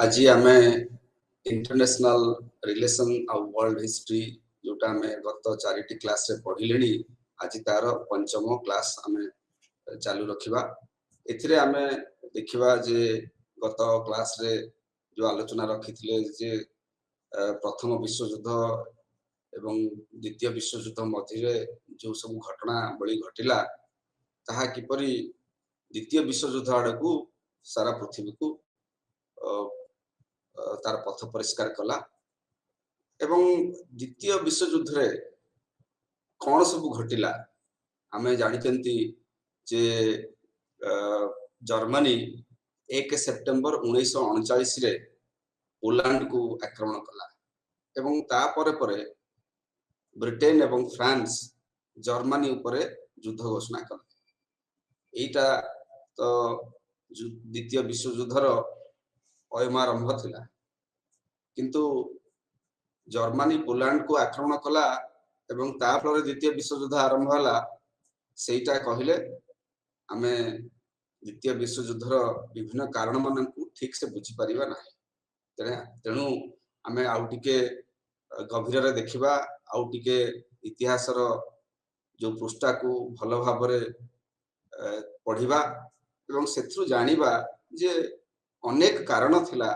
आज आम international relation आ world history जोटा आम गत 4टी क्लास रे पढ़िले आज तार पंचम क्लास आम चालू रखा एथिरे आम देखिबा जे गत क्लास रे जो आलोचना रखी जे प्रथम विश्व युद्ध एवं द्वितीय विश्व युद्ध मध्य जो सब घटना बड़ी घटिला ताहा किपरि द्वितीय विश्व युद्ध आड़कू सारा पृथ्वी को तार पथ परिष्कार कला एवं द्वितीय विश्व युद्ध रे कौन सब घटिला आमे जानिचंती जे जर्मनी 1 सेप्टेम्बर 1939 रे पोलैंड को आक्रमण कला एवं ता परे ब्रिटेन एवं फ्रांस जर्मनी उपरे युद्ध घोषणा कला। एटा तो द्वितीय विश्व युद्धर अयमारंभ थिला किंतु जर्मनी पोलैंड को आक्रमण कला एवं ता फल द्वितीय विश्व युद्ध आरंभ होला सेटा कहले आमे द्वितीय विश्व युद्धर विभिन्न कारण मन को ठीक से बुझी परिबा नाही। तेणु आमे आउ टिके गभीर रे देखिबा आउ टिके इतिहासर जो पृष्ठा को भलो भाबरे पढ़िबा एवं सेथु जानिबा जे अनेक कारण थिला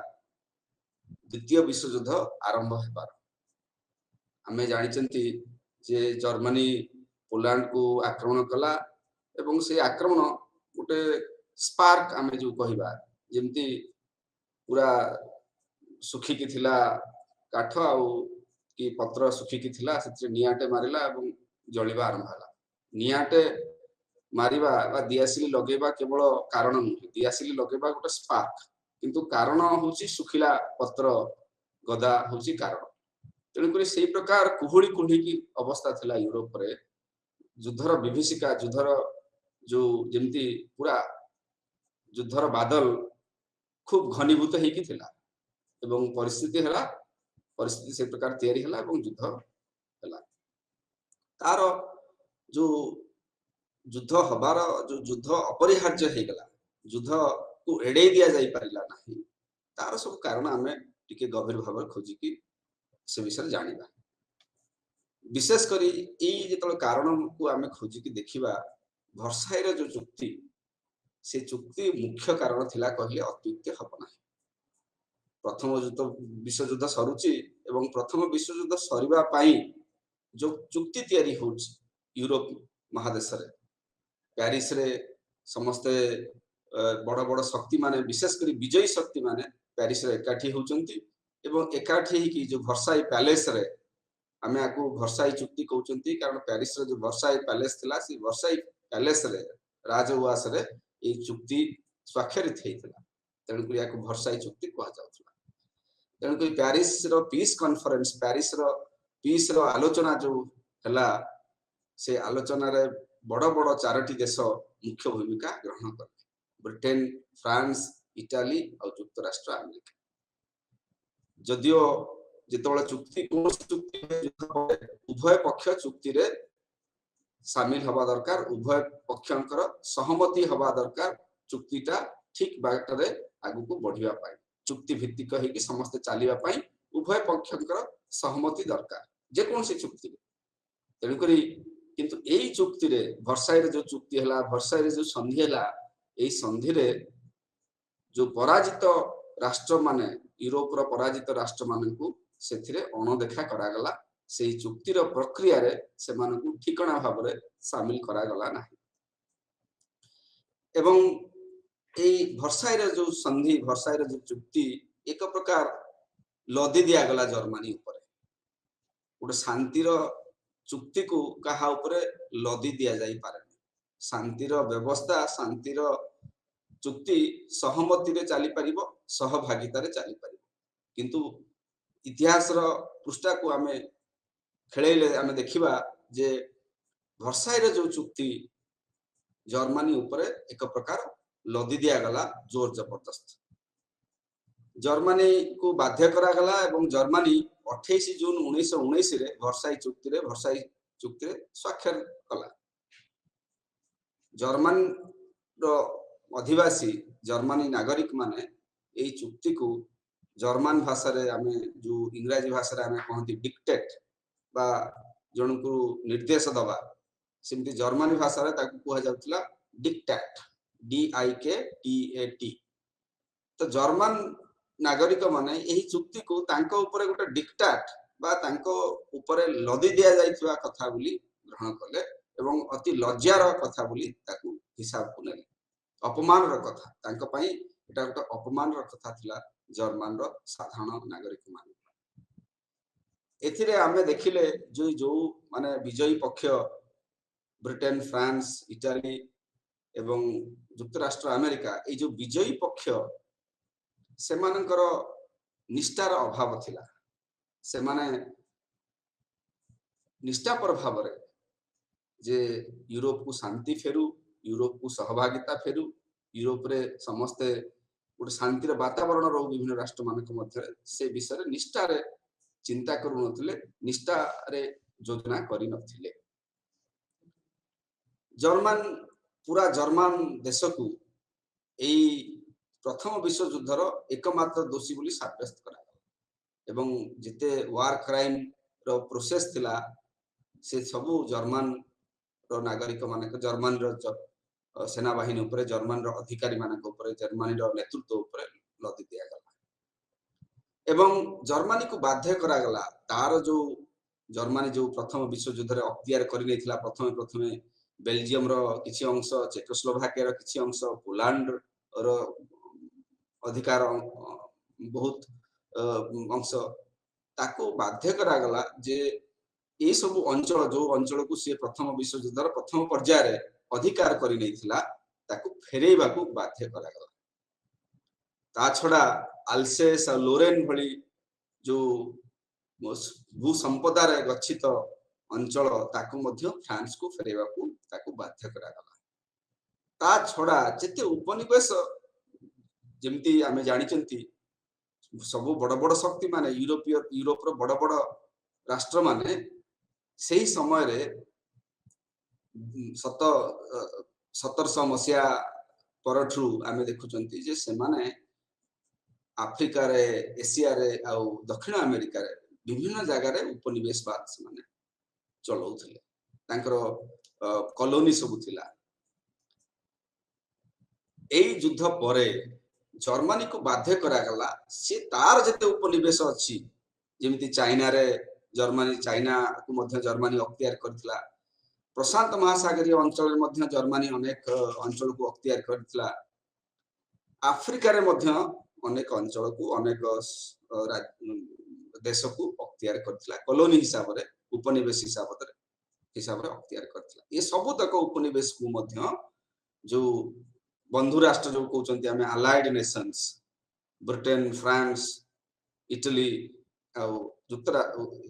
द्वितीय विश्व युद्ध आरंभ हेबार। आमे जानिचंती जे जर्मनी पोलैंड को आक्रमण कला एवं से आक्रमण गोटे स्पार्क आमे जो कहिबा जेमती पूरा सुखी की थिला काठ आउ कि पत्र सुखी की थिला से नियाटे मारिला एवं जलिबा आरंभ होला। नियाटे मारिबा बा दियासिली लगेबा केवल कारण नुहे दियासिली लगेबा गोटे स्पार्क किंतु कारण होची सुखिला पत्र गदा होची कारण। तेणुक से प्रकार कुहुड़ी कुहुड़ी की अवस्था थिला यूरोप रे युद्धर विभीषिका युद्धर जो जेमती पूरा युद्धर बादल खूब घनीभूत हेकी थिला एवं परिस्थिति से प्रकार तैयारी हला एवं युद्ध हला। तार जो युद्ध हबार जो युद्ध अपरिहार्य हे गला युद्ध को एडे दिया जाई परिला नाही तार सब कारण आमे टिके गभीर भाव खोजी की से विषय जानिबा। विशेष करी ए जेतल कारण को आमे खोजी की देखिबा वर्साई जो चुक्ति से चुक्ति मुख्य कारण थिला कहले अत्युक्ति हब नाही। प्रथम युद्ध विश्व युद्ध सरुची एवं प्रथम विश्व युद्ध सरीबा पाई जो चुक्ति तैयारी होची यूरोप महादेश रे पेरिस रे समस्ते बड़ बड़ शक्ति माने विशेष करी विजयी शक्ति माने पेरिस रे एकाठी होचंती एवं एकाठी की जो वर्साई पैलेस रे आमे आकू वर्साई चुक्ति कहउचंती कारण पेरिस रे जो वर्साई पैलेस थिला सी वर्साई पैलेस रे राजउवास रे ए चुक्ति स्वाक्षरित हेतिला तेणु करी आकू वर्साई चुक्ति कहा जाउथला। तेणु करी पेरिस रो पीस कॉन्फ्रेंस पेरिस रो पीस रो आलोचना जो हला से आलोचना रे बड़ बड़ 4टी देश मुख्य भूमिका ग्रहण करते ब्रिटेन फ्रांस इटाली और युक्तराष्ट्र अमेरिका। जदियो जेतोले चुक्ति कोन चुक्ति उभय पक्ष चुक्ति रे शामिल हवा दरकार उभय पक्षंकर सहमति हवा दरकार चुक्तिटा ठीक बाटरे आगु को बढ़िया पाई चुक्ति भित्तिक हे कि समस्त चालिबा पाई उभय पक्षंकर सहमति दरकार जे कोन से चुक्ति तेणु करी किंतु एई चुक्ति रे वर्साई रे जो चुक्ति हला वर्साई रे जो संधि हला एई संधि रे जो पराजित राष्ट्र माने यूरोप रो पराजित राष्ट्र माने को सेथिरे अणदेखा करा गला सेई चुक्ति रो प्रक्रिया रे से माने को ठिकणा भाव रे शामिल करा गला नाही। एवं एई वर्साई रे जो संधि वर्साई रे जो चुक्ति एक प्रकार लदी दिया गला जर्मनी ऊपर गोटे शांतिर चुक्ति को कहा ऊपर लदी दिया जाई पारे शांतिर व्यवस्था शांतिर चुक्ति सहमति रे चली परिबो सहभागिता रे चली परिबो किंतु इतिहास रो पृष्ठा को आमे खेलेले आमे देखिबा जे वर्साई रे जो चुक्ति जर्मनी ऊपर एक प्रकार लदी दिया गला जोर जबरदस्त जर्मनी को बाध्य करा गला एवं जर्मनी 28 जून 1919 रे वर्साई चुक्ति रे स्वाक्षर कला। जर्मन रो अधिवासी जर्मनी नागरिक माने एई चुक्ति को जर्मन भाषा रे आमे जो इंग्रजी भाषा रे आमे कहंती डिक्टेट बा जनकु निर्देश दबा सेमती जर्मनी भाषा रे ताकू कुहा जाउतला डिक्टेट DIKTAT तो जर्मन नागरिक माने यही चुक्ति को तांको ऊपर गोटे डिक्टाट बा तांको ऊपर लदी दिया जाइथिबा कथा बोली ग्रहण कले एवं अति लज्जार कथा बोली ताकू हिसाब को नेले अपमान रो कथा तांको पई एटा गोटे अपमान रो कथा थिला जर्मन रो साधारण नागरिक मान एथिरे आमे देखिले जो जो माने विजयी पक्ष ब्रिटेन फ्रांस इटाली एवं युक्तराष्ट्र अमेरिका ए जो विजयी पक्ष से मानकर निष्ठार अभाव थिला से माने निष्ठापर भाव रे जे यूरोप को शांति फेरु यूरोप को सहभागिता फेरु यूरोप रे समस्त गोटे शांतिर वातावरण रो विभिन्न राष्ट्र मानक मध्य से विषय रे निष्ठा रे चिंता करू नथिले निष्ठा रे योजना करि नथिले जर्मन पूरा जर्मन देश को एई प्रथम विश्व युद्धर एकमात्र दोषी बोली साब्यस्त करा एवं जिते वार क्राइम रो प्रोसेस थिला से सबु जर्मन रो नागरिक मानक जर्मन रो सेना बाहिनी ऊपर जर्मन रो अधिकारी मानक ऊपर जर्मनी रो नेतृत्व ऊपर लदी दिया गला एवं जर्मनी को बाध्य करा गला तार जो जर्मनी जो प्रथम विश्व युद्ध रे अख्तियार करि नैथिला प्रथमे बेल्जियम रो किछि अंश चेकोस्लोवाकिया रो किछि अंश पोलैंड रो अधिकार बहुत अंश ताको बाध्य करा गला जे ए सब अंचल जो अंचल को से प्रथम विश्व युद्धर प्रथम पर्याय रे अधिकार करि नैथिला ताको फेरेइबा को बाध्य करा गला ता छडा अल्सेस और लोरेन भली जो भू संपदा रे गच्छित अंचल ताको मध्य फ्रांस को फेरेइबा को ताको बाध्य करा गला ता छडा जते उपनिवेश जेमती आमे जानिचंती सब बड़ बड़ शक्ति माने यूरोप रो बड़ बड़ राष्ट्र माने सही समय रे 1700 मसिया परठू आमे देखुचंती जे से माने आफ्रिका रे एशिया रे आ दक्षिण अमेरिका रे विभिन्न जगह रे उपनिवेशवाद से माने चलौथिले तांकर कॉलोनी सब थिला एई युद्ध परे जर्मनी को बाध्य करा गला से तार जते उपनिवेश अछि जेमिति चाइना रे जर्मनी चाइना को मध्य जर्मनी अख्तियार करथिला प्रशांत महासागरीय अंचल मध्य जर्मनी अनेक अंचल को अख्तियार करथिला अफ्रीका रे मध्य अनेक अंचल को अनेक देश को अख्तियार करथिला कॉलोनी हिसाब रे उपनिवेश हिसाब रे अख्तियार करथिला ये सब तक उपनिवेश को मध्य जो बंधु राष्ट्र जो कहउचंती हमें allied nations Britain France Italy आ युक्तरा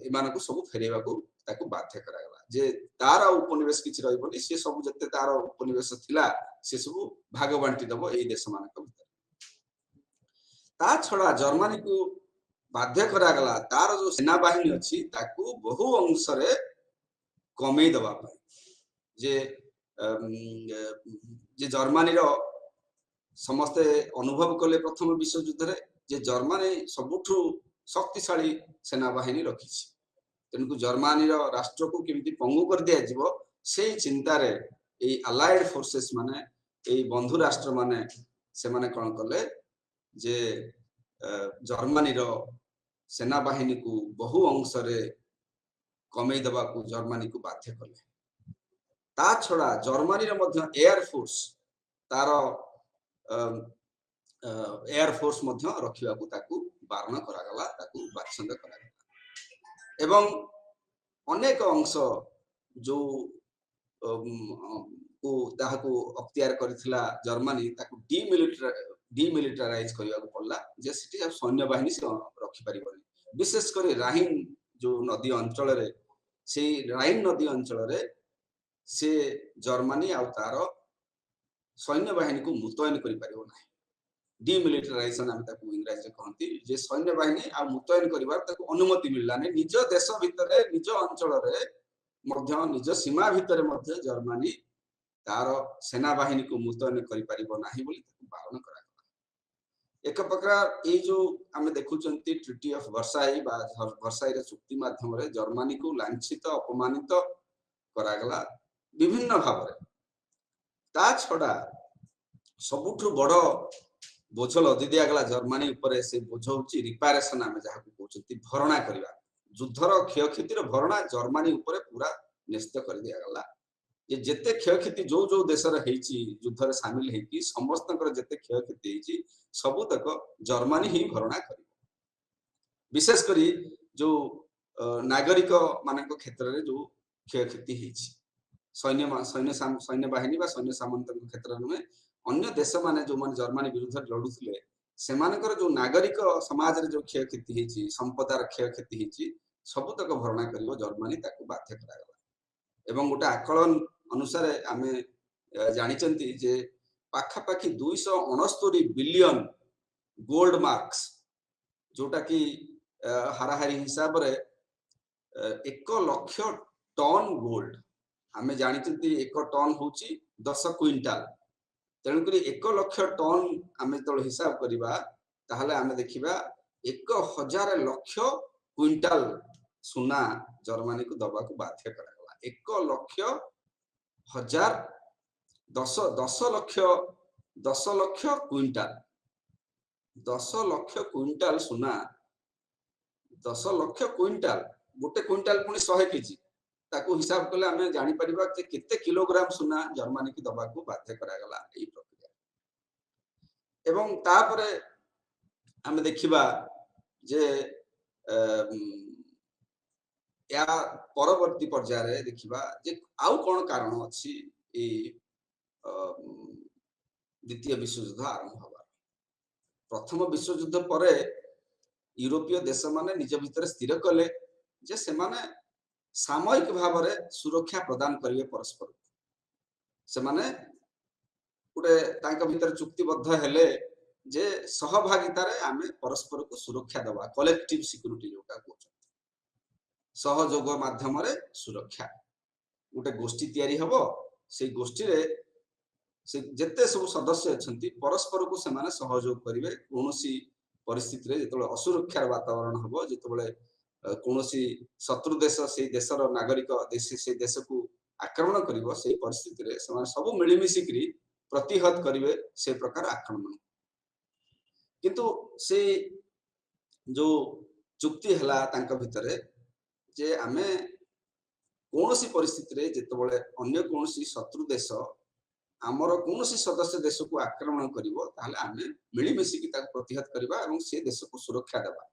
एमान को सब फेरेबा को ताको बाध्य करा गला जे तार उपनिवेश किछि रहइबनी से सब जते तार उपनिवेश थिला से सब भाग बांटी दबो एई देश मानक भीतर ता छडा जर्मनी को बाध्य करा गला तार जो सेना बाहिनी अछि ताको बहु अंश रे कमे दबा पाई जे जर्मनी रो समस्ते अनुभव कले प्रथम विश्व युद्ध रे जे जर्मनी सबुठु शक्तिशाली सेना बाहिनी रखिछि तेनको जर्मनी रो राष्ट्र को केमिति पंगु कर दिया जिवो से चिंता रे ए अलाइड फोर्सेस माने ए बंधु राष्ट्र माने से माने कोन कले जे जर्मनी रो सेना बाहिनी को बहु अंश रे कमे दबा को जर्मनी को बाध्य कले ता छडा जर्मनी रो मध्य एयर फोर्स तारो एयर फोर्स मध्य रखिबा को ताकू बारण करा गला ताकू बाछंद करा गला एवं अनेक अंश जो को ताहाको अख्तियार करथिला जर्मनी ताकू डिमिलिटराइज करिया को पड़ला जे सिटी सैन्य बाहिनी से रखि परिबनी विशेष कर राइन जो नदी अंचल रे से राइन नदी अंचल रे से जर्मनी आ तार सैन्य बाहिनी को मुतयन करि परिबो नाही डिमिलिटराइजेशन हम ताकू इंग्रजी रे कहंती जे सैन्य बाहिनी आ मुतयन करिवार ताकू अनुमति मिलला नै निज देश भितरे निज अंचल रे मध्य निज सीमा भितरे मध्य जर्मनी तार सेना बाहिनी को मुतयन करि परिबो नाही बोली ताकू बारण करा एक प्रकार ये जो आम देखुं ट्रिटी ऑफ वर्साई वर्साई चुक्ति माध्यम जर्मनी को लांछित अपमानित करागला विभिन्न भाव ता छड़ा सबुठ बड़ बोझ लदी दिगला जर्मनी उपरे से बोझ होची रिपेरेशन आम जहाँ कहते भरणा करवा युद्धर क्षयक्षतिर भरणा जर्मनी उपरे पूरा न्यस्त कर दिगला जे जेते क्षयक्षति जो जो देश युद्ध सामिल होगी समस्त जेते क्षयक्षति होती सबू तक जर्मनी ही भरणा कर विशेष करी जो नागरिक मान क्षेत्र में जो क्षयक्षति होती सैन्य सैन्य सैन्य बाहिनी बा सैन्य सामंत क्षेत्र में अन्य देश माने जो माने जर्मनी विरुद्ध लड़ुले से जो नागरिक समाज रे जो क्षयक्षति होती संपदार क्षयक्षति होती सबू तक भरणा कर जर्मनी बाध्य करागला एवं गोटे आकलन अनुसार आम जानी जे पाखापाखि 269 बिलियन गोल्ड मार्क्स जोटा कि हाराहारी हिसाब रे 1 लाख टन गोल्ड आम जानी 1 टन हूँ 10 क्विंटाल तेणुक 1 लाख टन आम जो हिसाब करवा ताहले आम देखा 1000 लाख क्विंटाल सुना जर्मनी को दबा को बाध्य करा 1 लाख 1000 10 लाख क्विंटाल 10 लाख क्विंटाल सुना 10 लाख क्विंटाल गोटे क्विंटाल पुणी 100 केजी ताकू हिसाब कले आम जानी परिबा कि केते किलोग्राम सुना जर्मनी की दबा को बाध्य करागला एई प्रक्रिया एवं तापरे आम देखिबा जे या परवर्ती पर्याय देखिबा जे आउ कोन कारण अछि ए द्वितीय विश्वयुद्ध आरंभ हवा प्रथम विश्वयुद्ध परे यूरोपीय देश माने निज भितर स्थिर कले जे से माने सामयिक भाव में सुरक्षा प्रदान करेंगे परस्पर से माने गोटे तांका भीतर चुक्तिबद्ध हेले जे सहभागिता रे आमे परस्पर को सुरक्षा दबा कलेक्टिव सिक्योरिटी जोटा कहते सहयोग माध्यम रे सुरक्षा गोटे गोष्ठी तैयारी हबो से गोष्ठी रे से जत्ते सब सदस्य अछंती परस्पर को से माने सहयोग करिवे कोनोसी परिस्थिति रे जेतबे असुरक्षार वातावरण हबो जेतबे कोनोसी शत्रु देश से देशर नागरिक देश से देश को आक्रमण करिवो से परिस्थिति रे से माने सब मिलिमिशि करी प्रतिहत करिवे से प्रकार आक्रमण किंतु से जो चुक्ति हला तांका भितरे जे आमे कोनोसी परिस्थिति रे जेतबे अन्य कोनोसी शत्रु देश आमर कोनोसी सदस्य देश को आक्रमण करिवो ताहले आमे मिलिमिशि की ताक प्रतिहत करिवा एवं से देश को सुरक्षा देबा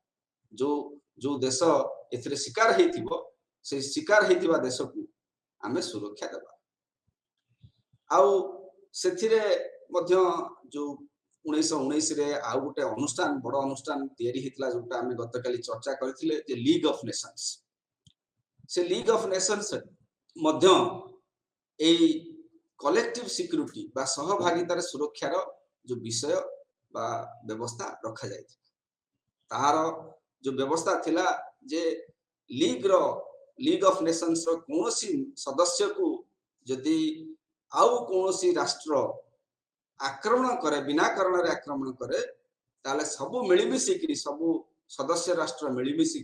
जो जो देश एथिरे शिकार हेतिबो से शिकार हेतिबा देश को आमे सुरक्षा देबा आउ सेथिरे मध्य जो 1919 रे आउ गोटे अनुष्ठान बड़ अनुष्ठान तयारी हेतला जोटा आमे गतकाली चर्चा करथिले जे लीग ऑफ नेशंस से league of Nations Madhya a collective security बा सहभागितार सुरक्षार जो विषय बा व्यवस्था रखा जाय तार जो व्यवस्था थिला जे लीग ऑफ नेशंस रो कोनोसी सदस्य को जदि आउ कोनोसी राष्ट्र आक्रमण करे बिना कारण रे आक्रमण करे ताले सब मिलिमिशि सब सदस्य राष्ट्र मिलिमिशि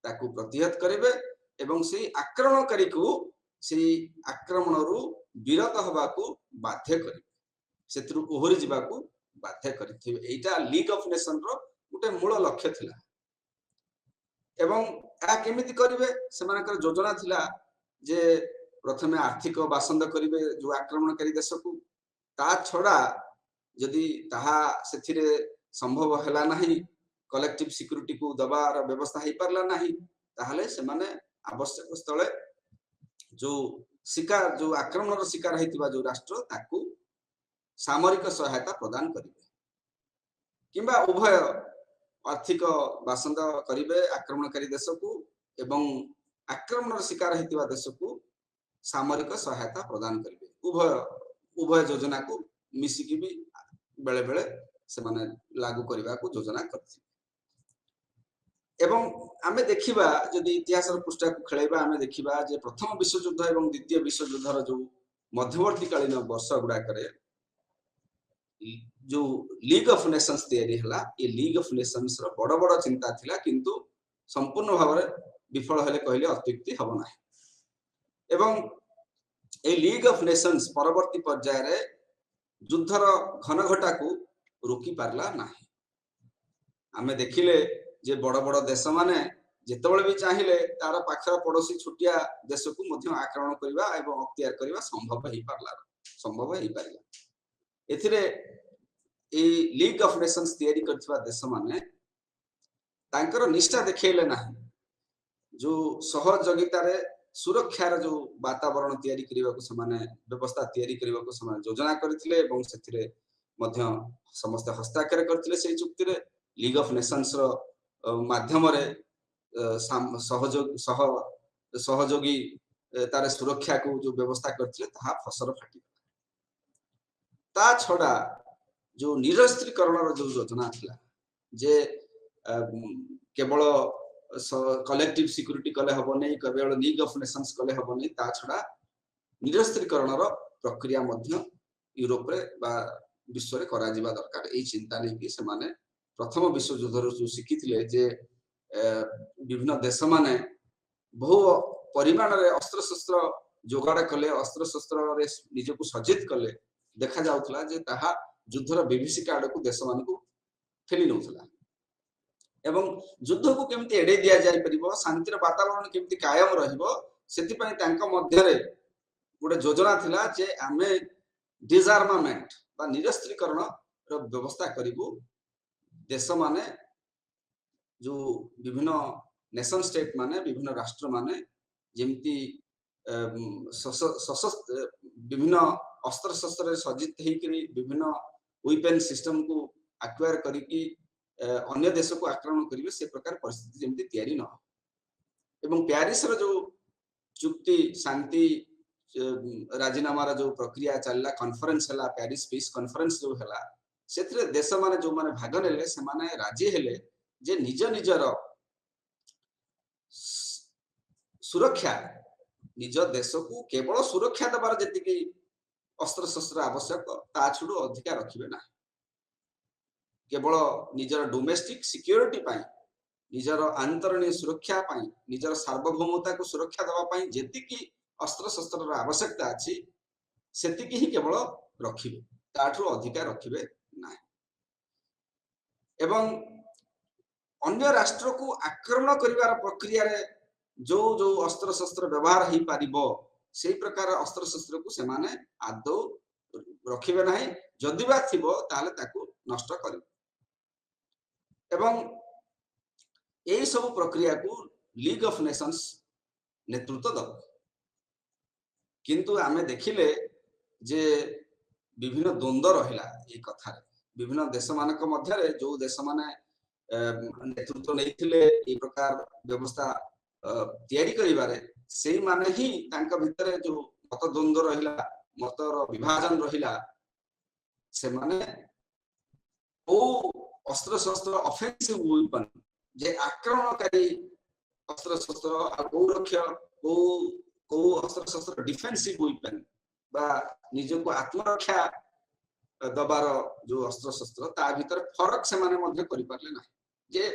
ताकू प्रतिहत करिवे एवं से आक्रमणकारी को से आक्रमण रु विरत हवा को बाध्य करिवे सेत्रु ओहरी जिबा को बाध्य करिथिबे एटा लीग ऑफ नेशन रो गोटे मूल लक्ष्य थिला एवं आ केमिति करिवे सेमानकर योजना थिला जे प्रथमे आर्थिक बासंद करिवे जो आक्रमणकारी देश को ता छड़ा यदि ताहा सेथिरे संभव हला नहीं कलेक्टिव सिक्योरिटी को दबार व्यवस्था हे परला नहीं ताहले से माने आवश्यक स्थले जो शिकार जो आक्रमण शिकार हेतिबा जो राष्ट्र ताकू सामरिक सहायता प्रदान करिवे किंबा उभय आर्थिक बासंद करिवे आक्रमणकारी देश को एवं आक्रमण शिकार हेतिबा देश को सामरिक सहायता प्रदान करिवे उभय योजना को मिसिकी भी बेले बेले से माने लागू करबा को योजना करथि एवं आमे देखिबा जदि इतिहास पृष्ठा को खेलैबा आमे देखिबा जे प्रथम विश्व युद्ध एवं द्वितीय विश्व युद्धर जो मध्यवर्ती कालीन वर्ष गुडा करे जो लीग ऑफ नेशंस तैयारी हला ये लीग ऑफ नेशंस रो बड़ बड़ चिंता थिला किंतु संपूर्ण भाव में विफल हेले कहले अत्युक्ति हब ना एवं ए लीग ऑफ नेशंस परवर्ती पर्याय रे युद्धर घनघटा को रोकी पारला ना आमे देखिले जे बड़ बड़ देश माने जेतेबेले भी चाहिए तार पाखर पड़ोसी छुटिया देश को मध्य आक्रमण करबा एवं अख्तियार करबा संभव हेई पारला एथिरे ए लीग ऑफ नेशंस तैयारी करथिबा देश माने तांकर निष्ठा देखेले ना जो सहयोगिता रे सुरक्षा रे जो वातावरण तैयारी करबा को समाने व्यवस्था तैयारी करबा को समान योजना करथिले एवं सेथिरे मध्य समस्त हस्ताक्षर करथिले से चुक्ति रे लीग ऑफ नेशंस रो माध्यम रे सहयोगी तार सुरक्षा को जो व्यवस्था करथिले ताहा फसर फाटी ता छडा जो निरस्त्रीकरण रो जो योजना थिला जे केवल कलेक्टिव सिक्यूरिटी कले हबो नै केवल लीग ऑफ नेशंस कले हबो नै ता छडा निरस्त्रीकरण रो प्रक्रिया मध्य यूरोप रे बा विश्व रे करा जिबा दरकार ए चिंता नै कि से माने प्रथम विश्व युद्ध रो जो सिखिथिले जे विभिन्न देश माने बहु परिमाण रे अस्त्र शस्त्र जोगाड़ कले अस्त्र शस्त्र रे निज को सज्जित कले देखा जाउथला जे ताहा युद्धर विभीषिका आड़ को देश मान को ठेली नउथला एवं युद्ध को केमती एडे दिया जाय परिबो शांतिर वातावरण केमती कायम रहिबो सेति पय तांका मध्य रे गोटे योजना थिला जे आमे डिसआर्मामेंट बा निरस्त्रीकरण रो व्यवस्था करिबो देश माने जो विभिन्न नेशन स्टेट माने विभिन्न राष्ट्र माने जेमती विभिन्न अस्त्र शस्त्र सज्जित हेकरी विभिन्न वेपन सिस्टम को एक्वायर करिकी अन्य देश को आक्रमण करिवे से प्रकार परिस्थिति जेमती तैयारी न हो एवं पेरिस रो जो चुक्ति शांति राजीनामा रो जो प्रक्रिया चलला कॉन्फ्रेंस हला पेरिस पीस कॉन्फ्रेंस जो हला सेथरे देश माने जो माने भाग नेले से माने राजी हेले जे निज निजर सुरक्षा निज देश को केवल सुरक्षा दबार जति अस्त्र शस्त्र आवश्यक ता छुडू अधिका रखिबे ना केवल निजर डोमेस्टिक सिक्योरिटी पाई निजर आंतरणीय सुरक्षा पाई निजर सार्वभौमता को सुरक्षा दबा पाई जति अस्त्र शस्त्र आवश्यकता अछि सेतिकी ही केवल रखिबे ताठू अधिका रखिबे ना एवं अन्य राष्ट्र को आक्रमण करिवार प्रक्रिया रे जो जो अस्त्र शस्त्र व्यवहार ही पारिबो सेही प्रकार अस्त्र शस्त्र को सेमाने आदौ रखिबे नाही जदि बा थिबो ताले ताकू नष्ट करिबे एवं एही सब प्रक्रिया को लीग ऑफ नेशंस नेतृत्व दब किंतु आमे देखिले जे विभिन्न द्वंद्व रहिला ए कथा विभिन्न देश मानक मध्य रे जो देश माने नेतृत्व नैथिले ए प्रकार व्यवस्था तैयारी करिबारे सेही माने ही तांका भितरे जो मत द्वंद्व रहिला मतर विभाजन रहिला से माने ओ अस्त्र शस्त्र ऑफेंसिव वेपन जे आक्रमणकारी अस्त्र शस्त्र आ को रक्षा को अस्त्र शस्त्र डिफेंसिव वेपन बा निज को आत्मरक्षा दबार जो अस्त्र शस्त्र ता भीतर फरक से माने मध्य करि पारले ना जे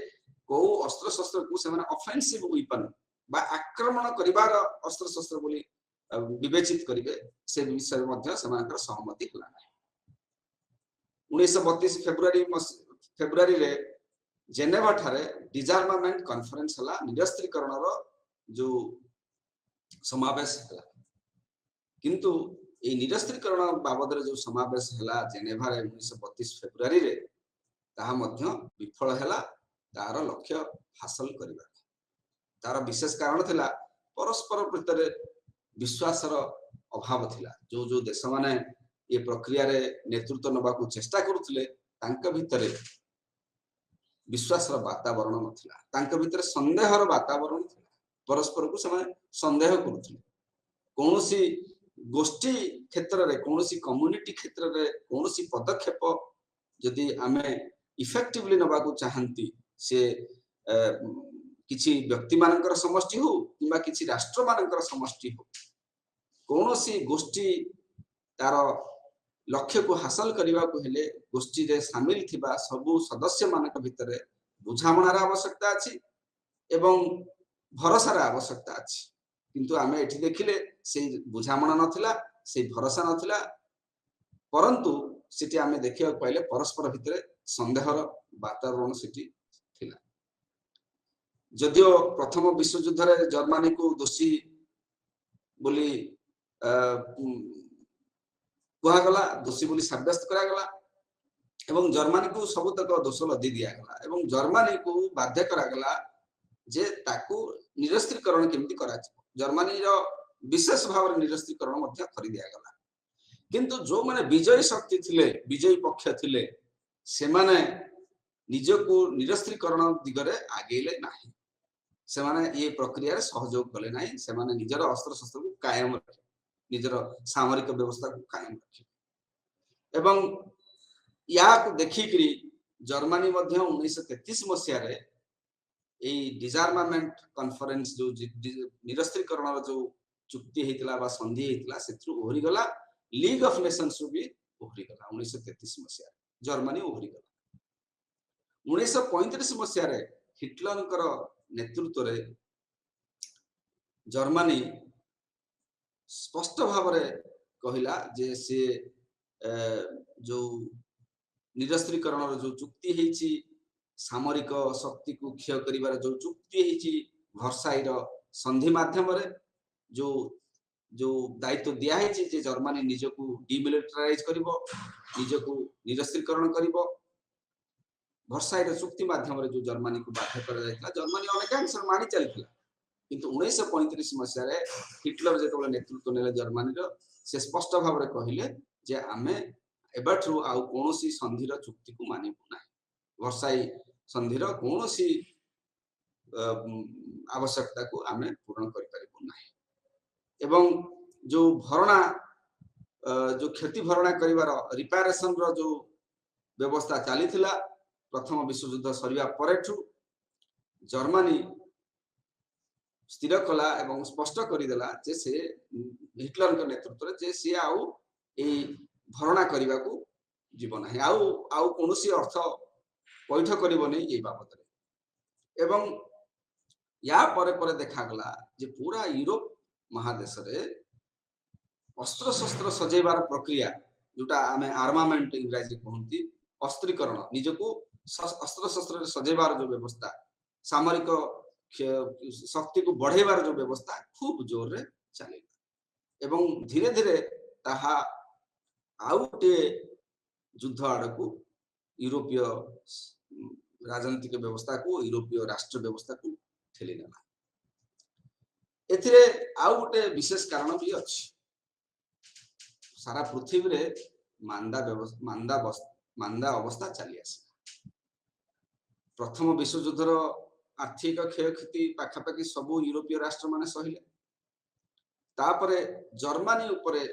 को अस्त्र शस्त्र को से माने ऑफेंसिव वेपन बा आक्रमण करिवार अस्त्र शस्त्र बोली विवेचित करिवे से विषय मध्य समानकर सहमति होला ना 1932 फेब्रुआरी रे जेनेवा ठारे डिसआर्मामेंट कॉन्फ्रेंस हला निरस्त्रीकरण रो जो समावेश हला किंतु ए निरस्त्रीकरण बाबद रे जो समावेश हला जेनेवा रे 1932 फेब्रुआरी रे ताहा मध्य विफल हला तार लक्ष्य हासिल करबा तार विशेष कारण थिला परस्पर प्रति विश्वास रो अभाव थिला जो जो देश माने ये प्रक्रिया रे नेतृत्व नबा को चेष्टा करूथिले तांका भितरे विश्वास रो वातावरण नथिला तांका भितरे संदेह रो वातावरण थिला परस्पर को समय संदेह करूथिले कोनोसी गोष्ठी क्षेत्र रे कोनोसी कम्युनिटी क्षेत्र रे कोनोसी पदक्षेप जदि आमे इफेक्टिवली नबा को चाहंती से किछि व्यक्ति मानकर समष्टि हो किबा किछि राष्ट्र मानकर समष्टि हो कोनोसी गोष्ठी तार लक्ष्य को हासिल करने को हेले गोष्ठी रे शामिल थिबा सबु सदस्य मानक भितरे बुझामणार आवश्यकता अछि एवं भरोसार आवश्यकता अछि किंतु आमे एठी देखिले से बुझामणा नथिला से भरोसा नथिला परंतु सिटी आमे देखिया पाइले परस्पर भितरे संदेहर वातावरण सिटी थिला जदियो प्रथम विश्व युद्ध रे जर्मनी को दोषी बोली कुहा गला दोषी बोली साब्यस्त करा गला एवं जर्मनी को सबतक दोष लदी दिया गला एवं जर्मनी को बाध्य करा गला जे ताकू निरस्त्रीकरण केमती करा जर्मनी रो विशेष भाव निरस्त्रीकरण मध्य करि दिया गला किंतु जो माने विजयी शक्ति थिले विजयी पक्ष थिले से माने निजको निरस्त्रीकरण दिगरे आगेले नाही से माने ये प्रक्रिया रे सहयोग कले नाही से माने निजर अस्त्र शस्त्र को कायम रखे निजर सामरिक व्यवस्था को कायम रखे एवं या को देखि करी जर्मनी मध्य 1933 मसिया रे ए डिसआर्मामेंट कॉन्फ्रेंस जो निरस्त्रीकरण जो चुक्ति हेतला बा संधि हेतला सेत्रु ओहरी गला लीग ऑफ नेशंस भी ओहरी गला 1933 मसिया जर्मनी ओहरी गला 1935 मसिया रे हिटलर कर नेतृत्व रे जर्मनी स्पष्ट भाव रे कहिला जे से जो निरस्त्रीकरण जो चुक्ति हेची सामरिक शक्ति को क्षय करिवार जो चुक्ति हेची वर्साई रो संधि माध्यम रे जो जो दायित्व दिया हेची जे जर्मनी निजको डिमिलिटराइज करिवो निजको निरस्त्रीकरण करिवो वर्साई रो चुक्ति माध्यम रे जो जर्मनी को बाध्य करा जायतला जर्मनी अनेकांश मानि चलथिला किंतु 1935 मसिया रे हिटलर जेतबे नेतृत्व नेले जर्मनी रो से स्पष्ट भाव रे कहिले जे आमे एबाठू आउ कोनोसी संधिर चुक्ति को मानिबु नाही वर्साई संधिर कोनोसी आवश्यकता को आमे पूर्ण करि परिबु नाही एवं जो भरणा जो क्षति भरणा करिवार रिपेयरेशन रो जो व्यवस्था चाली थिला प्रथम विश्व युद्ध सरिया परेठू जर्मनी स्थिर कला एवं स्पष्ट करिदेला जे से हिटलर के नेतृत्व रे जे से आउ ए भरणा करिवा को जीवन है आउ कोनोसी अर्थ पैठ करिवो नै ए बाबत रे एवं या परे परे देखा गला जे पूरा यूरोप महादेश रे अस्त्र शस्त्र सजेबार प्रक्रिया जोटा आमे आर्मामेंट इंग्रजी कहंती अस्त्रीकरण निजको अस्त्र शस्त्र सजेबार जो व्यवस्था सामरिक शक्ति को बढ़ेबार जो व्यवस्था खूब जोर रे चलेगा एवं धीरे धीरे ताहा आउटे युद्ध आड़कू यूरोपीय राजनीतिक व्यवस्था को यूरोपीय राष्ट्र व्यवस्था को ठेली नेला एथिरे आउ गोटे विशेष कारण भी अछि सारा पृथ्वी रे मांदा अवस्था चली आसी प्रथम विश्व युद्ध रो आर्थिक क्षयक्षति पाखापाखि सबु यूरोपीय राष्ट्र माने सहिले तापरे जर्मनी उपरे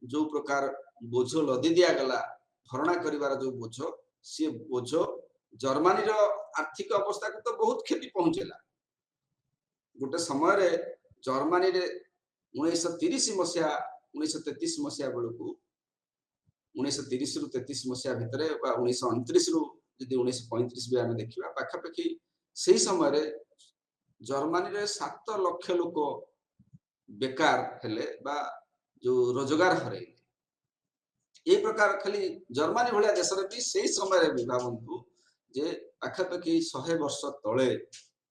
जो प्रकार बोझ लदी दिया गला भरणा करिवार जो बोझ से बोझ जर्मनी रो आर्थिक अवस्था को तो बहुत क्षति पहुंचेला गोटे समय रे जर्मनी रे 1930 मसिया 1933 मसिया बेलू 1930 रु 33 मसिया भितरे 1929 रु यदि 1935 भी आमे देखिबा पाखापाखि सही समय रे जर्मनी रे 7 लाख लोक बेकार हेले बा जो रोजगार हरे ए प्रकार खाली जर्मनी भलिया देश रे भी सही समय रे भावंतु जे पाखापाखि 100 वर्ष तळे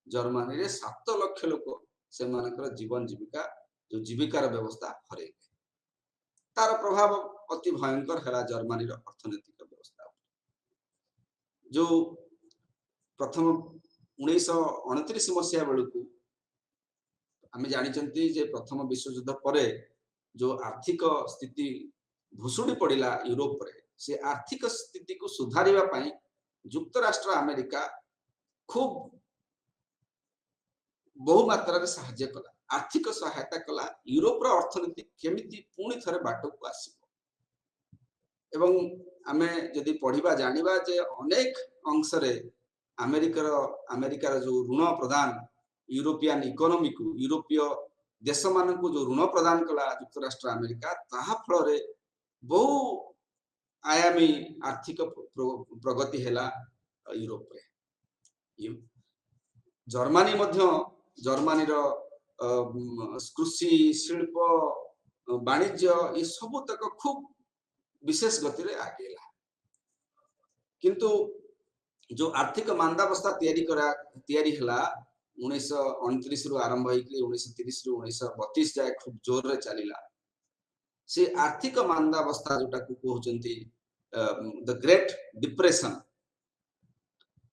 जर्मनी रे 7 लाख लोक से मानकर जीवन जीविका जो जीविकार व्यवस्था हरे तार प्रभाव अति भयंकर हैला जर्मनी रो अर्थनैतिक व्यवस्था जो प्रथम 1929 मसिया बेलू आमे जानिचंती जे प्रथम विश्व युद्ध परे जो आर्थिक स्थिति भुसुड़ी पड़िला यूरोप रे से आर्थिक स्थिति को सुधारिबा पई युक्त राष्ट्र अमेरिका खूब बहु मात्रा रे सहायता कला आर्थिक सहायता कला यूरोप रो अर्थनीति केमिति पुणी थरे बाटो को आसीबो एवं आमे जदि पढ़िबा जानिबा जे अनेक अंश रे अमेरिकार जो ऋण प्रदान यूरोपियन इकोनॉमी को यूरोपीय देश मान को जो ऋण प्रदान कला युक्त राष्ट्र अमेरिका ताहा फल रे बहु आयामी आर्थिक प्रगति है यूरोप रे जर्मनी जर्मनी कृषि शिल्प वाणिज्य ये सब तक खूब विशेष गति रे आगेला किंतु जो आर्थिक मांदावस्था तैयारी हला 1929 रु आरंभ होइकि 1930 रु 1932 जाए खूब जोर रे चलीला से आर्थिक मांदावस्था जोटा को कहउचंती द ग्रेट डिप्रेशन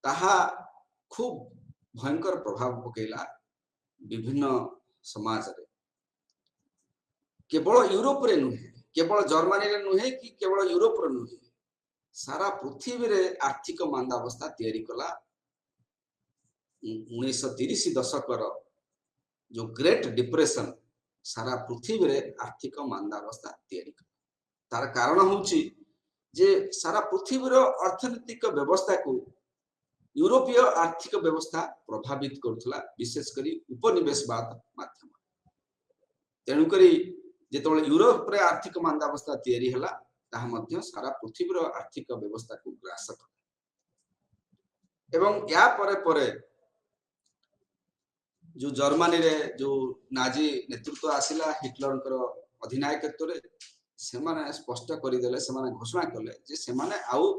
ताहा खूब भयंकर प्रभाव पकेला विभिन्न समाज रे केवल यूरोप रे नुहे केवल जर्मनी रे नुहे कि केवल यूरोप रे नुहे सारा पृथ्वी रे आर्थिक मांदावस्था तैयारी कला 1930 दशक जो ग्रेट डिप्रेशन सारा पृथ्वी रे आर्थिक मांदावस्था तैयारी कला तार कारण होउची जे सारा पृथ्वी रो अर्थनैतिक व्यवस्था को यूरोपीय आर्थिक व्यवस्था प्रभावित करथला विशेष करी उपनिवेशवाद माध्यम तेणु करी जेतोले यूरोप रे आर्थिक मांदावस्था तैयारी हला ताहा मध्य सारा पृथ्वी रो आर्थिक व्यवस्था को ग्रास कर एवं या परे परे जो जर्मनी रे जो नाजी नेतृत्व आसिला हिटलर कर अधिनायकत्व रे से माने स्पष्ट करि देले से माने घोषणा करले जे से माने आउ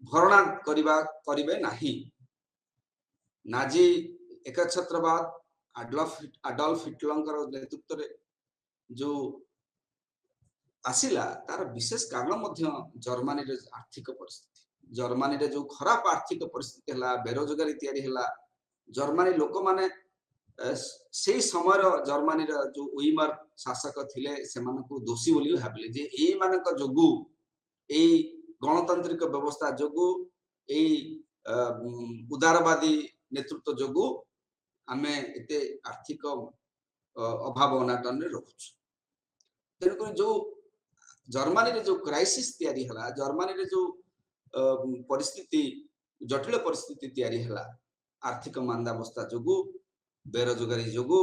भरणा करिवे नाही नाजी एकछत्रवाद आडल्फ हिटलर नेतृत्व रे जो आसिला तार विशेष कारण मध्य जर्मनी रे आर्थिक परिस्थिति जर्मनी रे जो खराब आर्थिक परिस्थिति हला बेरोजगारी तैयारी हला जर्मनी लोक माने से समय जर्मनी रे जो उइमर शासक थिले से मानको दोषी बोली भाबिले जे एई मानक जोगु एई गणतांत्रिक व्यवस्था जोगु एई उदारवादी नेतृत्व जोगु आमे एते आर्थिक अभाव अनाटन रे रहुछु तेणुक जो जर्मनी रे जो क्राइसिस तैयारी हला जर्मनी रे जो परिस्थिति जटिल परिस्थिति तैयारी हला आर्थिक मांदावस्था जोगु बेरोजगारी जोगु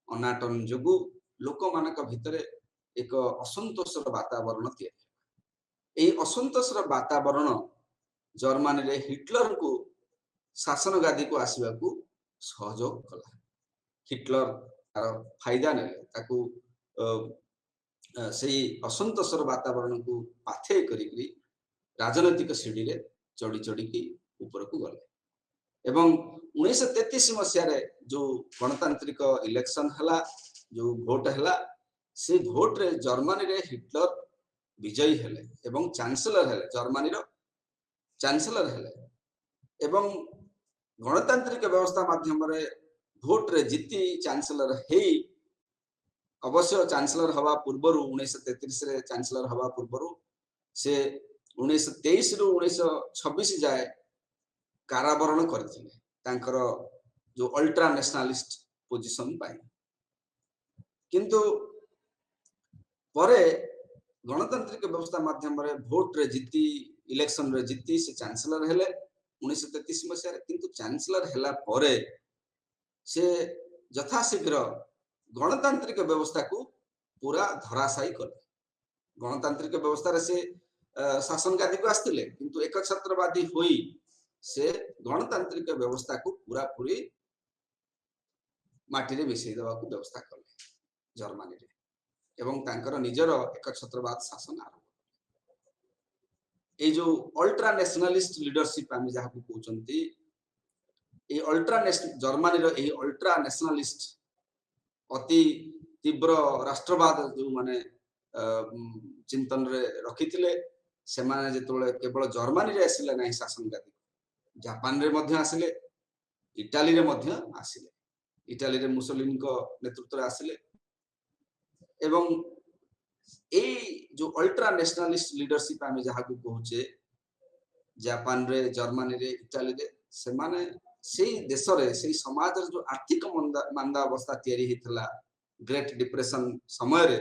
अनाटन जोगु लोक मानक भितरे एक असंतोषर वातावरण तैयारी एई असंतोषर वातावरण जर्मनी रे हिटलर को शासन गादी को आसीबा को सहयोग कला हिटलर तार फायदा ने ताकू से असंतोषर वातावरण को पाथे करी राजनैतिक सीढ़ी रे चढ़ी चढ़ी की ऊपर को गले एवं 1933 मसिया रे जो गणतांत्रिक इलेक्शन हला जो भोट हला से भोट रे जर्मनी रे हिटलर विजयी हेले एवं चांसलर हेले जर्मनी रो चांसलर हेले एवं गणतांत्रिक व्यवस्था माध्यम रे भोट रे जीती चांसलर हेई अवश्य चांसलर हवा पूर्वर 1933 रे चांसलर हवा पूर्वर से 1923 रु 1926 जाए कारावरण करथिले तांकर जो अल्ट्रा नेशनलिस्ट पोजीशन पाई किंतु परे गणतांत्रिक व्यवस्था माध्यम रे भोट रे जीती इलेक्शन रे जीती से चांसलर हेले 1933 मसिया किंतु चांसलर हेला परे से यथाशीघ्र गणतांत्रिक व्यवस्था को पूरा धराशायी कर गणतांत्रिक व्यवस्था रे से शासन गादी को आस्तिले किंतु एकछत्रवादी होई से गणतांत्रिक व्यवस्था को पूरा पूरी माटी रे मिसई देवा को व्यवस्था करले जर्मनी रे एवं तांकर निजर एकछत्रवाद शासन आरंभ ए जो अल्ट्रा नेशनलिस्ट लीडरशिप आमे जहा को कहउचंती ए अल्ट्रा नेशनल जर्मनी रो ए अल्ट्रा नेशनलिस्ट अति तीव्र राष्ट्रवाद जो माने चिंतन रे रखिथिले से माने जेतोले केवल जर्मनी रे आसिले नाही शासन गादी जापान रे मध्य आसिले इटाली रे मध्य आसिले इटाली रे मुसोलिनी को नेतृत्व रे आसिले एवं ए जो अल्ट्रा नेशनलिस्ट लीडरशिप आमे जहा को कहूचे जापान रे जर्मनी रे इटाली रे से माने सेई देश रे सेई समाज रे जो आर्थिक मांदा अवस्था तैयारी हितला ग्रेट डिप्रेशन समय रे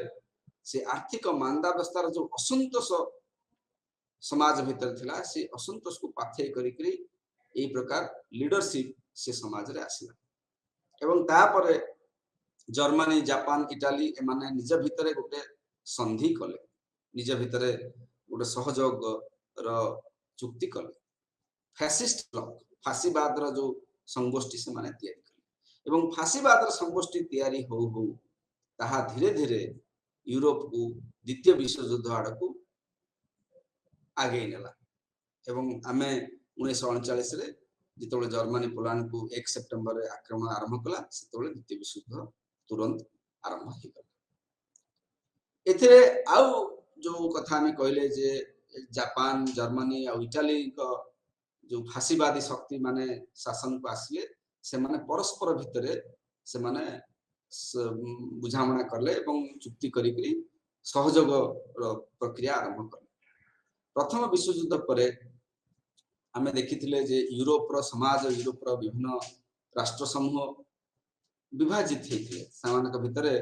से आर्थिक मांदा अवस्था जो असंतोष समाज भीतर थिला से असंतोष को पाथे करी करी ए प्रकार लीडरशिप से समाज रे आसिला एवं ता परे जर्मनी जापान इटाली ए माने निज भितरे गोटे संधि कले निज भितरे गोटे सहयोग चुक्ति कले फैसिस्ट ब्लक फासीवाद जो संगोष्ठी से माने तैयारी कले एवं फासीवाद संगोष्ठी तैयारी हो ताहा धीरे धीरे यूरोप को द्वितीय विश्वयुद्ध आड़ को आगे नेला एवं आमे 1939 रे जितोले जर्मनी पोलैंड को 1 सेप्टेम्बर रे आक्रमण आरंभ कला सेतोले द्वितीय विश्वयुद्ध तुरंत आरंभ हो गला एथिरे आउ जो कथा हमें कहले जे जापान जर्मनी और इटाली को जो फासीवादी शक्ति माने शासन को आसिले से माने परस्पर भितरे से माने बुझामणा करले एवं चुक्ति करी करी सहयोग प्रक्रिया आरंभ करले प्रथम विश्वयुद्ध पर आमे देखिथिले जे यूरोप रो समाज यूरोप रो विभिन्न राष्ट्र समूह विभाजित हेथिले सामानक भितरे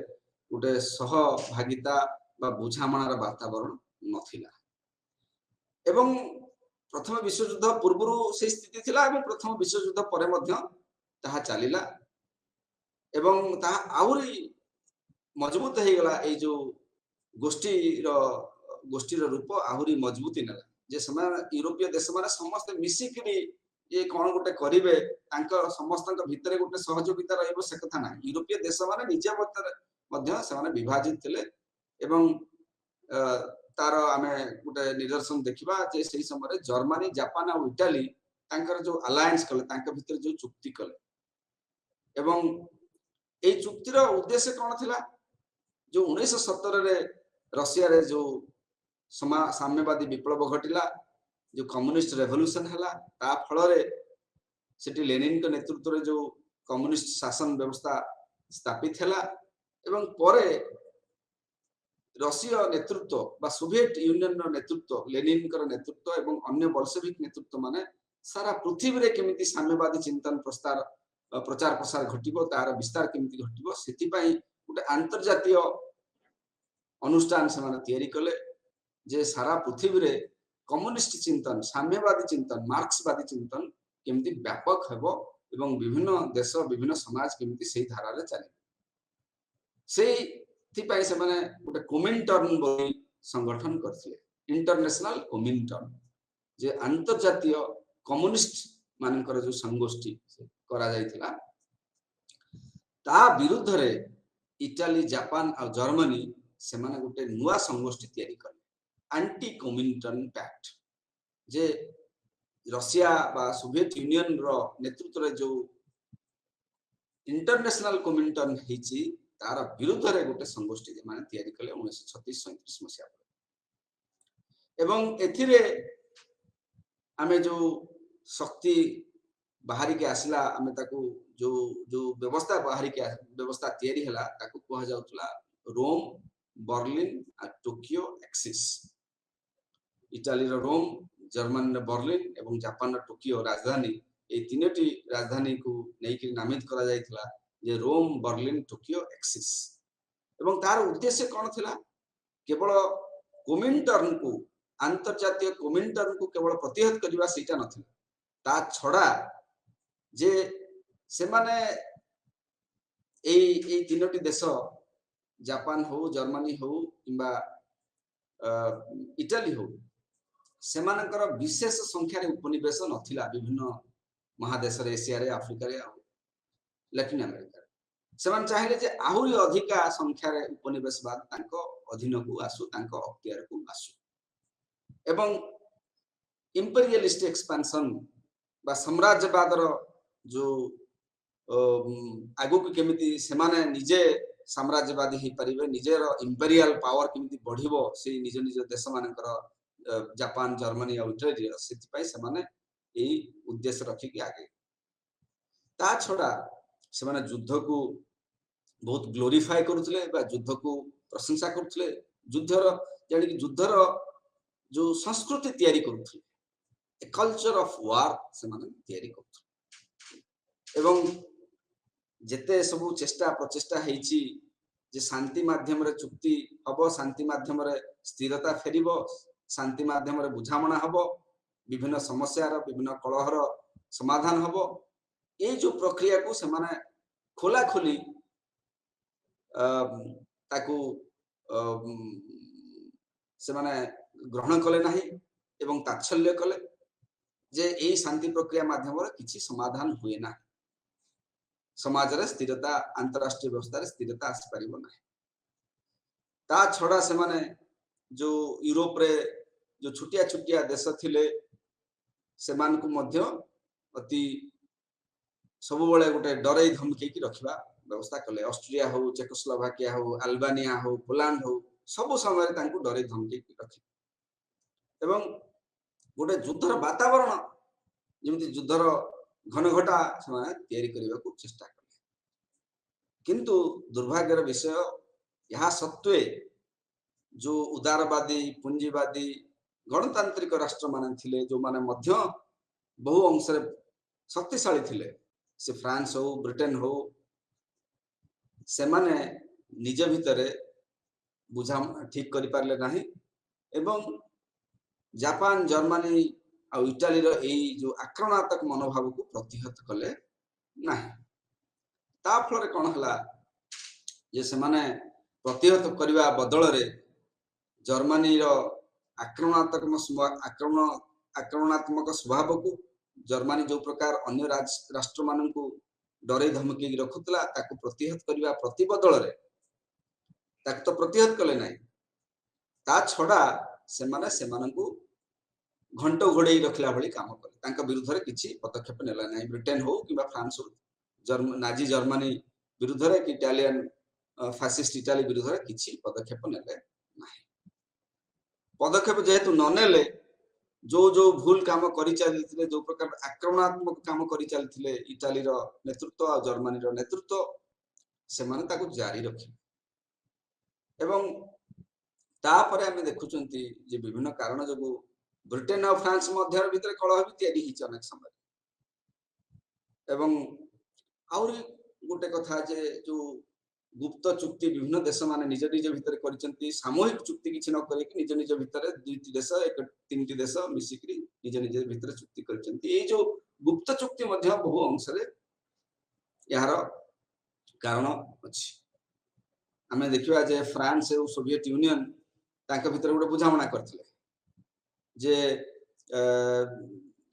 गोटे सहभागिता बा बुझामणार वातावरण नथिला एवं प्रथम विश्वयुद्ध पूर्व से स्थिति थिला एवं प्रथम विश्वयुद्ध परे मध्य ताहा चलिला एवं ताहा आउरी मजबूत हे गला ए जो गोष्ठी रूप आहुरी मजबूती नेला जे समय यूरोपीय देश माने समस्त मिसिकरी ये कोन गोटे करिवे तांकर समस्तक भितरे गोटे सहयोगिता रहइबो से कथा ना यूरोपीय देश माने निजे मध्य से माने विभाजित थिले एवं तार आमे गोटे निदर्शन देखिबा जे सही समय जर्मनी जापान और इटाली तांकर जो अलायंस कले तांकर भितरे जो चुक्ति कले एवं ए चुक्तिर उद्देश्य कोन थिला जो 1917 रे रशिया रे जो साम्यवादी विप्लव घटिला जो कम्युनिस्ट रेवोल्यूशन हला ता फल रे सेठी लेनिन के नेतृत्व रे जो कम्युनिस्ट शासन व्यवस्था स्थापित हला एवं परे रशिया नेतृत्व बा सोवियत यूनियन रो नेतृत्व लेनिन कर नेतृत्व एवं अन्य बोल्शेविक नेतृत्व माने सारा पृथ्वी रे केमिति साम्यवादी चिंतन प्रचार प्रसार घटिबो तार विस्तार केमिति घटिबो सेति पई गोटे अंतर्जातीय अनुष्ठान से माने तैयारी कले जे सारा पृथ्वी रे कम्युनिस्ट चिंतन साम्यवादी चिंतन मार्क्सवादी चिंतन केमिति व्यापक हेबो एवं विभिन्न देश विभिन्न समाज केमिति सेही धारा रे चली सेही थि पई से माने गोटे कोमिनटर्न बोली संगठन करथिले इंटरनेशनल कोमिनटर्न जे अंतर्जातीय कम्युनिस्ट मानकर जो संगोष्ठी करा जायतिला ता विरुद्ध रे इटाली जापान और जर्मनी से माने गोटे नुआ संगोष्ठी तैयारी करले एंटी कोमिनटर्न पैक्ट जे रशिया बा सोवियत यूनियन रो नेतृत्व रे जो इंटरनेशनल कोमिनटर्न हिची तार विरुद्ध रे गोटे संगोष्ठी जे माने तैयारी कले 1936-37 मसिया एवं एथिरे आमे जो शक्ति बाहरी के आसला आमे ताकू जो जो व्यवस्था बाहरी के व्यवस्था तैयारी हला ताकू कहा जाउतला रोम बर्लिन और टोकियो एक्सिस इटाली रो रोम जर्मनी रो बर्लिन एवं जापान रो टोकियो राजधानी ए तीनोटी राजधानी को नेकी नामित करा जायतिला जे रोम बर्लिन टोकियो एक्सिस एवं तार उद्देश्य कोन थिला केवल कोमिनटर्न को अंतर्जातीय कोमिनटर्न को केवल प्रतिहत करबा सेटा नथिला ता छडा जे से माने ए तीनोटी देश जापान हो जर्मनी हो किंबा इटाली हो से मानकर विशेष संख्या रे उपनिवेश नथिला विभिन्न महादेश रे एशिया रे अफ्रीका रे लैटिन अमेरिका से मान चाहिले जे आहुरी अधिका संख्या रे उपनिवेशवाद तांको अधीन को आसु तांको अख्तियार को आसु एवं इंपीरियलिस्ट एक्सपेंशन बा साम्राज्यवाद रो जो आगु को केमिति से माने निजे साम्राज्यवादी ही परिबे निजेर इंपीरियल पावर केमिति बढ़िबो से निज निज देश मानकर जापान जर्मनी और इटली सेति पई से माने एई उद्देश्य रखी के आगे ता छोड़ा से माने युद्ध को बहुत ग्लोरीफाई करुथले बा युद्ध को प्रशंसा करुथले युद्धर यानी कि युद्धर जो संस्कृति तैयारी करुथले ए कल्चर ऑफ वार से माने तैयारी करुथले एवं जेते सब चेष्टा प्रचेष्टा हेची जे शांति माध्यम रे चुक्ति हबो शांति माध्यम रे स्थिरता फेरिबो शांति माध्यम रे बुझामणा हबो विभिन्न समस्या रो विभिन्न कलह रो समाधान हबो ए जो प्रक्रिया को से माने खोला खोली ताकू से माने ग्रहण कले नाही एवं तात्सल्य कले जे एई शांति प्रक्रिया माध्यम किसी समाधान हुए ना समाज रे स्थिरता अंतरराष्ट्रीय व्यवस्था रे स्थिरता आसी परिबो ना ता छड़ा से माने जो यूरोप रे जो छुटिया छुटिया देश थिले से मान को मध्य अति सब बळे गोटे डरै धमकी की रखिबा व्यवस्था कले ऑस्ट्रिया हो चेकोस्लोवाकिया हो अल्बानिया हो पोलैंड हो सब समय तांको डरै धमकी की रखि एवं गोटे युद्धर वातावरण जेमति युद्धर घनघटा से तैयारी करने को चेष्टा कले किंतु दुर्भाग्यर विषय यह सत्वे जो उदारवादी पूंजीवादी गणतांत्रिक राष्ट्र माने थिले जो माने मध्य बहु अंश रे शक्तिशाली थिले से फ्रांस हो ब्रिटेन हो से माने निज भितरे बुझा ठीक करि पारले नाही एवं जापान जर्मनी आ इटाली रो एई जो आक्रमणात्मक मनोभाव को प्रतिहत कले नाही ता फल रे कोन हला जे से माने प्रतिहत करिवा बदल रे जर्मनी रो आक्रमणात्मक स्वभाव को जर्मनी जो प्रकार अन्य राष्ट्र मान को डरे धमकी रखुतला ताको प्रतिहत करिवा प्रतिबदल रे ताको तो प्रतिहत कले नाही ता छड़ा से माने से मानन को घंटो घोड़े रखला भली काम करे तांका विरुद्ध रे किछि पदक्षेप नेला नाही ब्रिटेन हो किबा फ्रांस हो नाजी जर्मनी विरुद्ध रे कि इटालियन फासिस्ट इटाली विरुद्ध रे किछि पदक्षेप नेले नाही पदक्षेप जेहेतु न नेले जो जो भूल काम करि चलथिले जो प्रकार आक्रमणात्मक काम करि चलथिले इटाली रो नेतृत्व और जर्मनी रो नेतृत्व से माने ताको जारी रखि एवं तापरे हमें देखुचंती जे विभिन्न कारण जगु ब्रिटेन और फ्रांस मध्य भीतर कलह भी तैयारी हिच अनेक समय एवं आउरी गोटे कथा जे जो गुप्त चुक्ति विभिन्न देश माने निज निज भीतर करिसंती सामूहिक चुक्ति किछि न करि कि निज निज भीतर दुईटी देश एक तीनटी देश मिसिकरी निज निज भीतर चुक्ति करिसंती ए जो गुप्त चुक्ति मध्य बहु अंश रे यार कारण अछि हमें देखिबा जे फ्रांस और सोवियत यूनियन ताके भीतर गोटे बुझामणा करथिले जे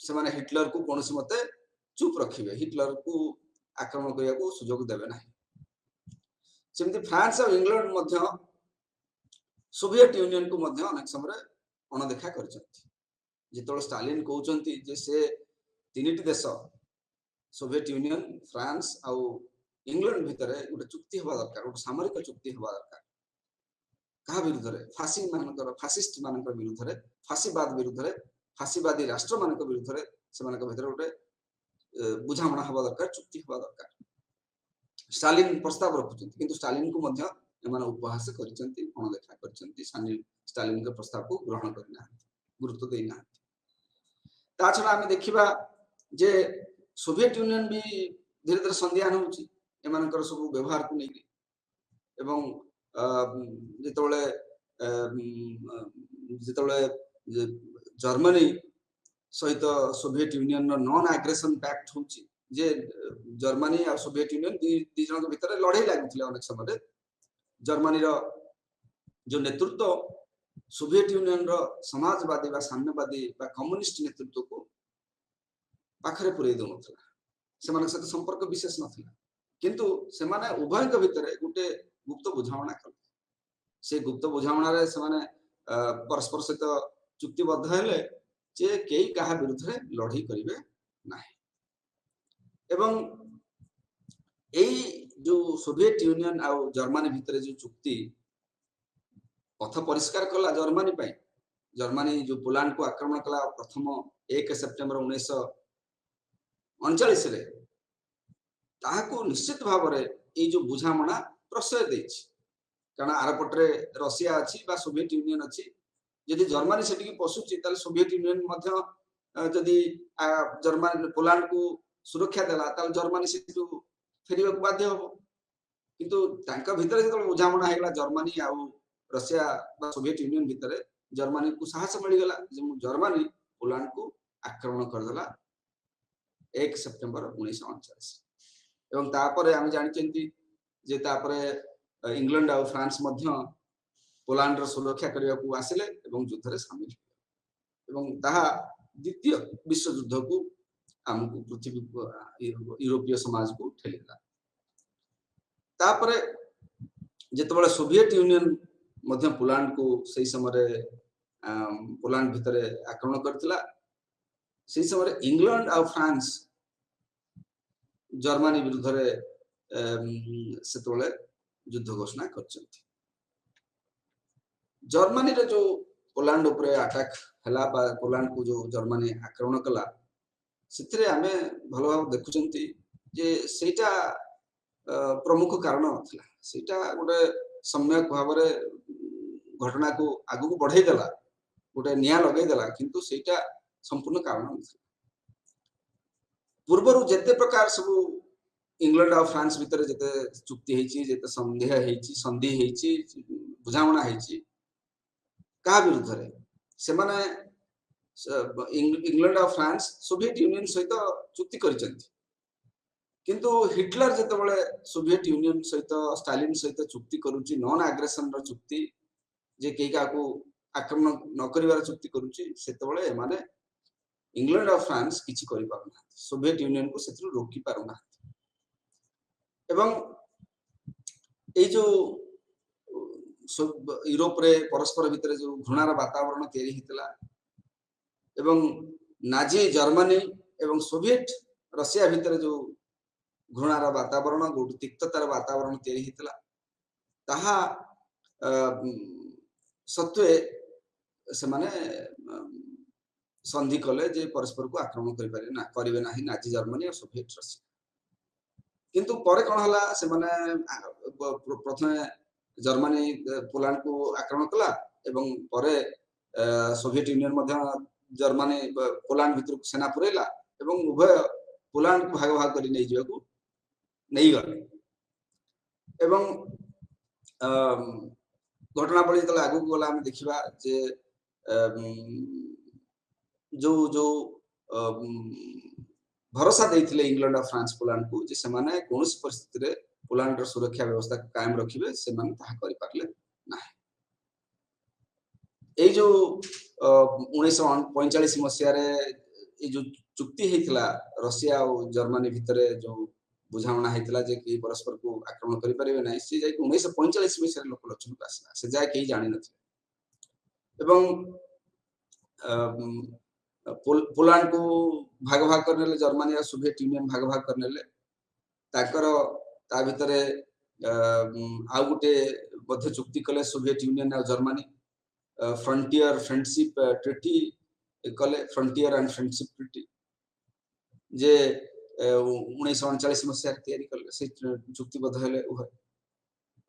से माने हिटलर को कोनोसी मते चुप रखिबे हिटलर को आक्रमण करिया को सुयोग देबे नाही सेमती फ्रांस और इंग्लैंड मध्य सोवियत यूनियन को मध्य अनेक समय अणदेखा करछथि जेतोल स्टालिन कहउचंती जे से तीनटी देश सोवियत यूनियन फ्रांस और इंग्लैंड भीतर गोटे चुक्ति हवा दरकार गोटे सामरिक चुक्ति हवा दरकार कहा विरुद्ध रे फासिस्ट मानकर विरुद्ध रे फासीवाद विरुद्ध रे फासीवादी राष्ट्र मानक विरुद्ध रे से मानक भीतर गोटे बुझामणा हवा दरकार चुक्ति हवा दरकार स्टालिन प्रस्ताव रखुचंती किंतु स्टालिन को मध्य एमाने उपहास करिसंती अणदेखा करिसंती स्टालिन के प्रस्ताव को ग्रहण करना गुरुत्व देना ता छडा हमें देखिबा जे सोवियत यूनियन भी धीरे धीरे संध्यान होउची एमानकर सब व्यवहार को नहीं एवं जेतोले जर्मनी सहित Soviet Union non aggression pact होउची जे जर्मनी और सोवियत यूनियन दी जन के भीतर लड़ाई लागुथिले अनेक समय जर्मनी रो जो नेतृत्व सोवियत यूनियन रो समाजवादी बा साम्यवादी बा कम्युनिस्ट नेतृत्व को पाखरे पुरे दोनथला से माने सहित संपर्क विशेष नथिला किंतु से माने उभय के भीतर गुटे गुप्त बुझामणा करले से गुप्त बुझामणा रे से माने परस्पर सहित चुक्तिबद्ध हेले जे केई काहा विरुद्ध रे लड़ाई करिवे नाही एवं एई जो सोवियत यूनियन और जर्मनी भीतर जो चुक्ति पथ परिष्कार कला जर्मनी पाई जर्मनी जो पोलैंड को आक्रमण कला प्रथम 1 सेप्टेम्बर 1939 रे ताहाको निश्चित भाव रे ए जो बुझामणा प्रश्रय देछि कारण आरपटरे रशिया अछि बा सोवियत यूनियन अछि यदि जर्मनी सेठी पसुछि ताले सोवियत यूनियन मध्य यदि जर्मनी पोलैंड को सुरक्षा देला ताले जर्मनी सेठी फेरिबा को बाध्य हो किंतु तांका भीतर जतो बुझामणा हेगला जर्मनी आ रशिया बा सोवियत यूनियन भीतर जर्मनी को साहस मिल गला जे जर्मनी पोलैंड को आक्रमण कर देला 1 सेप्टेम्बर 1939 एवं तापरे हम जानिचंती जे तापरे इंग्लैंड और फ्रांस मध्य पोलैंड सुरक्षा करने को आसिले एवं युद्ध रे शामिल एवं ताहा द्वितीय विश्व युद्ध को आमको पृथ्वी यूरोपीय समाज को ठेलीला तापरे जेतबेले सोवियत यूनियन मध्य पोलैंड को सही समय पोलैंड भितर आक्रमण करथिला सही समय इंग्लैंड और फ्रांस जर्मनी विरुद्ध रे सेतबेले युद्ध घोषणा करछथि जर्मनी रे जो पोलैंड ऊपर अटैक हला बा पोलैंड को जो जर्मनी आक्रमण कला सिथरे आमे भलो भाव देखुचंती जे सेटा प्रमुख कारण नथिला सेटा गोटे सम्यक भाव रे घटना को आगु को बढ़ाई देला गोटे निया लगै देला किंतु सेटा संपूर्ण कारण नथिला पूर्वरु जेते प्रकार सब इंग्लैंड और फ्रांस भीतर जेते चुक्ति हेची जेते संधि हेची बुझावना हेची का विरुद्ध रे से माने इंग्लैंड और फ्रांस सोवियत यूनियन सहित चुक्ति करिसंती किंतु हिटलर जेतेबेले सोवियत यूनियन सहित स्टालिन सहित चुक्ति करूची नॉन एग्रेशन र चुक्ति जे केका को आक्रमण न करिवार चुक्ति करूची सेतेबेले माने इंग्लैंड और फ्रांस किछि करि पारुना सोवियत यूनियन को सेथु रोकी पारुना एवं ए जो यूरोप रे परस्पर भितर जो घृणार वातावरण तैयारी हितला एवं नाजी जर्मनी एवं सोवियत रशिया भितर जो घृणार वातावरण गोटे तिक्ततार वातावरण तैयारी हितला ताहा सत्वे से माने संधि कले जे परस्पर को आक्रमण करिवे नाही नाजी जर्मनी और सोवियत रशिया किंतु परे कोन हला से माने प्रथमे जर्मनी पोलैंड को आक्रमण कला एवं परे सोवियत यूनियन मध्य जर्मनी पोलैंड भीतर सेना पुरेला एवं उभय पोलैंड को भाग भाग करी नै जियो नहीं गले एवं घटनावली जब आगु गला हम देखिबा जे जो जो भरोसा देथिले इंग्लैंड और फ्रांस पोलैंड को जे समाने कोनस परिस्थिति रे पोलैंड रो सुरक्षा व्यवस्था कायम रखिबे से मान ताहा करि पारले नाही ए जो 1945 मसिया रे ए जो चुक्ति हेतिला रशिया और जर्मनी भितरे जो बुझावना हेतिला जे कि परस्पर को आक्रमण करि परिबे नाही से जाय 1945 मसिया रे लोक लक्षण आसला से जाय केही जानि नथिले एवं पोलैंड को भाग भाग करनेले जर्मनी और सोवियत यूनियन भाग भाग करनेले ताकर ता भितरे आ गुटे बद्ध चुक्ति कले सोवियत यूनियन और जर्मनी फ्रंटियर फ्रेंडशिप ट्रीटी कले फ्रंटियर एंड फ्रेंडशिप ट्रीटी जे 1939 मसिया तैयारी कले से चुक्तिबद्ध हेले उभय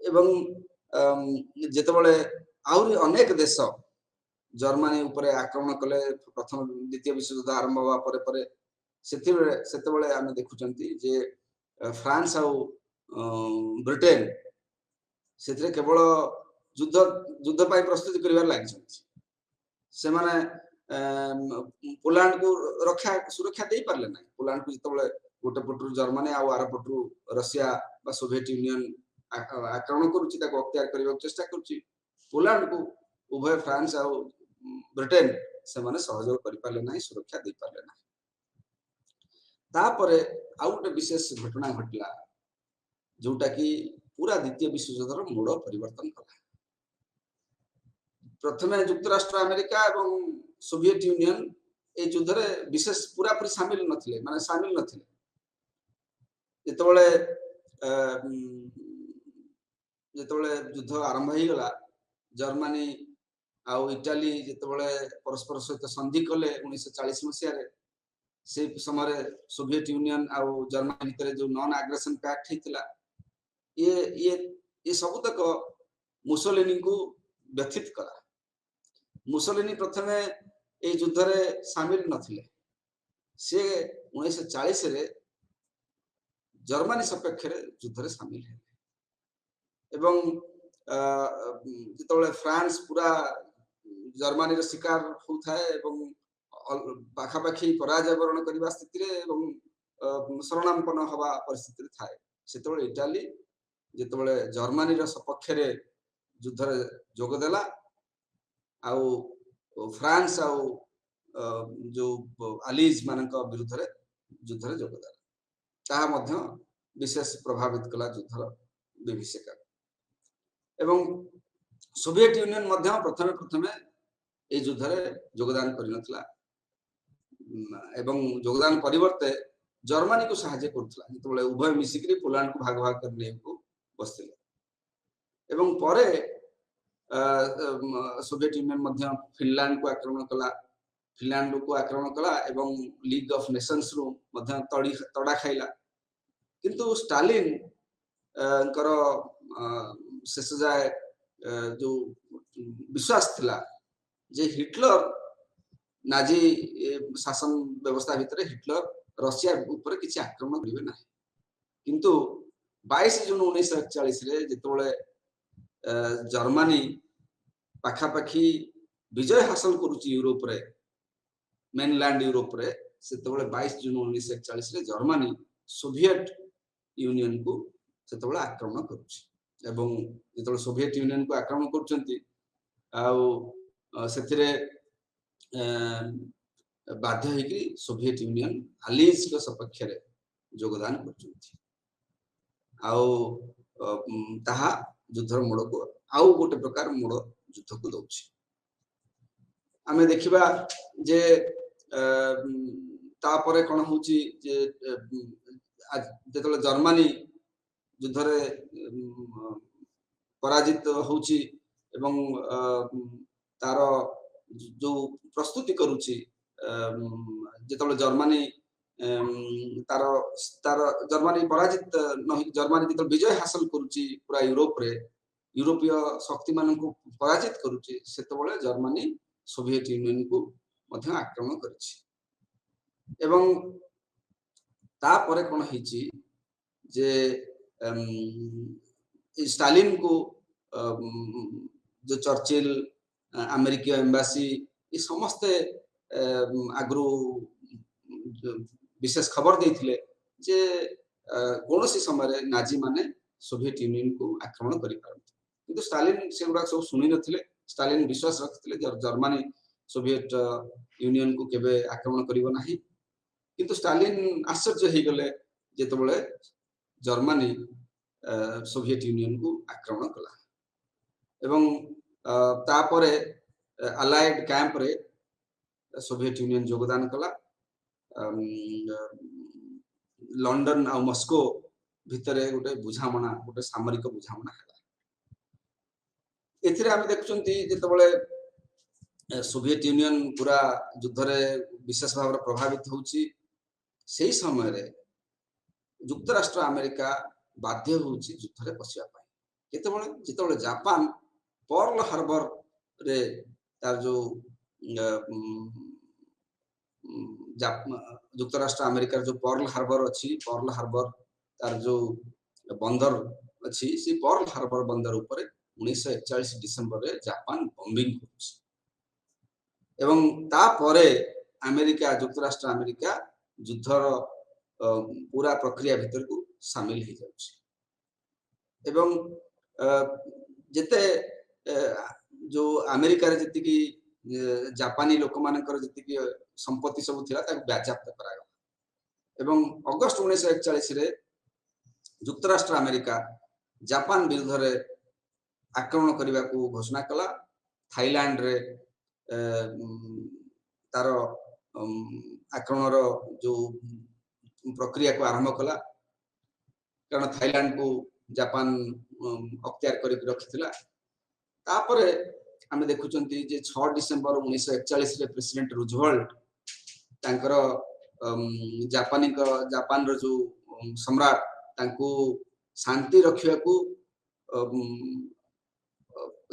एवं जेतेबेले आउरी अनेक देश जर्मनी ऊपर आक्रमण कले प्रथम द्वितीय विश्व युद्ध आरंभ होवा परे परे सेतेबेले आमे देखुचंती जे फ्रांस और ब्रिटेन सेतरे केवल युद्ध युद्ध पाई प्रस्तुति करिवार लागि से माने पोलैंड को रक्षा सुरक्षा दे पारले नै पोलैंड को जतबेले गोटे पटरु जर्मनी आ आर पटरु रशिया बा सोवियत यूनियन आक्रमण करूची ताको अख्तियार करबा चेष्टा करूची पोलैंड को उभय फ्रांस और ब्रिटेन से माने सहयोग करि पारले नै सुरक्षा दे पारले नै तापरे आ गोटे विशेष घटना घटला जोटा कि पूरा द्वितीय विश्व युद्धर मूल परिवर्तन कला प्रथमे युक्तराष्ट्र अमेरिका एवं सोवियत यूनियन ए युद्ध रे विशेष पूरा पूरी शामिल नथिले माने शामिल नथिले जेतबेले युद्ध आरंभ हो गला जर्मनी आ इटाली जेतबेले परस्पर सहित संधि कले 1940 मसिया रे से समय सोवियत यूनियन आ जर्मनी भीतर जो नॉन एग्रेशन पैक्ट हेतिला ये सब तक मुसोलिनी को व्यथित कला मुसोलिनी प्रथमे ए युद्ध रे शामिल नथिले से 1940 रे जर्मनी सपेक्ष रे युद्ध रे शामिल है एवं जितबेले फ्रांस पूरा जर्मनी रे शिकार होथाय एवं पाखापाखी पराजय वरण करबा स्थिति रे एवं शरणापन्न हवा परिस्थिति रे थाय सेतबेले इटाली जितेबाला जर्मनी सपक्ष ଯୁଦ୍ଧରେ ଯୋଗ ଦେଲା ଆଉ फ्रांस ଆଉ जो आलीज ମାନଙ୍କ ବିରୁଦ୍ଧରେ ଯୁଦ୍ଧରେ ଯୋଗ ଦେଲା ତାହା ମଧ୍ୟ विशेष प्रभावित कला युद्धर विभीषिका एवं सोवियत यूनियन मध्य प्रथमे प्रथमे ए युद्धरे योगदान करिनथला एवं योगदान परिवर्ते जर्मनी को सहायता करथला जेतबेले उभय मिसिकरी पोलैंड को भाग भाग करने को बसथिले एवं परे सोवियत यूनियन मध्य फिनलैंड को आक्रमण कला फिनलैंड को आक्रमण कला एवं लीग ऑफ नेशंस रो मध्य तड़ा खाइला किंतु स्टालिन कर शेष जाए जो विश्वास थिला जे हिटलर नाजी शासन व्यवस्था भितर हिटलर रशिया ऊपर किसी आक्रमण करिवे ना किंतु 22 जून 1941 रे जेतबेले जर्मनी पाखापाखी विजय हासिल करुची यूरोप रे मेनलैंड यूरोप रे सेतबेले 22 जून 1941 रे जर्मनी सोवियत यूनियन को सेतबेले आक्रमण करुची एवं जेतबेले सोवियत यूनियन को आक्रमण करुचंती आउ सेथिरे बाध्य होगी सोवियत यूनियन आलीज के सपक्ष रे योगदान करचंती आउ ताहा युद्धर मोड़ को आउ गोटे प्रकार मोड़ युद्ध को दउची आमे देखिबा जे तापरे कोन होची जे जेतले जर्मनी युद्धरे पराजित होची एवं तार जो प्रस्तुति करूची जेतले जर्मनी तार तार जर्मनी पराजित नहीं जर्मनी जेतले विजय हासिल करूची पूरा यूरोप रे यूरोपीय शक्ति मान को पराजित करूची सेतबेले जर्मनी सोवियत यूनियन को मध्य आक्रमण करिछि एवं तापरे कोन हिची जे स्टालिन को जो चर्चिल अमेरिकी एम्बासी ये समस्ते आगु विशेष खबर देथिले जे कोनोसी समय नाजी माने सोवियत यूनियन को आक्रमण करि पारथि किंतु स्टालिन से गुडा सब सुनि नथिले स्टालिन विश्वास रखथिले जर्मनी सोवियत यूनियन को केबे आक्रमण करिवो नाही किंतु स्टालिन आश्चर्य हे गले जेतबेले जर्मनी सोवियत यूनियन को आक्रमण कला एवं तापरे अलाइड कैंप रे सोवियत यूनियन योगदान कला लंडन आ मॉस्को भितरे गोटे बुझामणा गोटे सामरिक बुझामणा हला एथिरे हम देखुचंती जेतबेले सोवियत यूनियन पूरा युद्ध रे विशेष भाव प्रभावित होउची सेही समय रे युक्तराष्ट्र अमेरिका बाध्य होउची युद्ध रे पसिया पाई केतेबेले जेतबेले जापान पर्ल हार्बर रे तार जो युक्तराष्ट्र अमेरिका जो पर्ल हार्बर अच्छी पर्ल हार्बर तार जो बंदर अच्छी सी पर्ल हार्बर बंदर ऊपर 1941 डिसेंबर रे जापान बॉम्बिंग होउची एवं ता परे अमेरिका युक्तराष्ट्र अमेरिका युद्धर पूरा प्रक्रिया भीतर को शामिल हो जाउची एवं जेते जो अमेरिका रे जति की जापानी लोक मानकर जति की संपत्ति सब थिला ताक बाज्याप्त करा एवं अगस्त 1941 रे युक्तराष्ट्र अमेरिका जापान विरुद्ध रे आक्रमण करने को घोषणा कला थाईलैंड रे तार आक्रमण जो प्रक्रिया को आरंभ कला कारण थाईलैंड को जापान अख्तियार करके रखिथिला तापरे आमे देखुचंती जे 6 डिसेंबर 1941 रे प्रेसिडेंट रूजवेल्ट तांकर जापान रो जो सम्राट तांको शांति रखिया को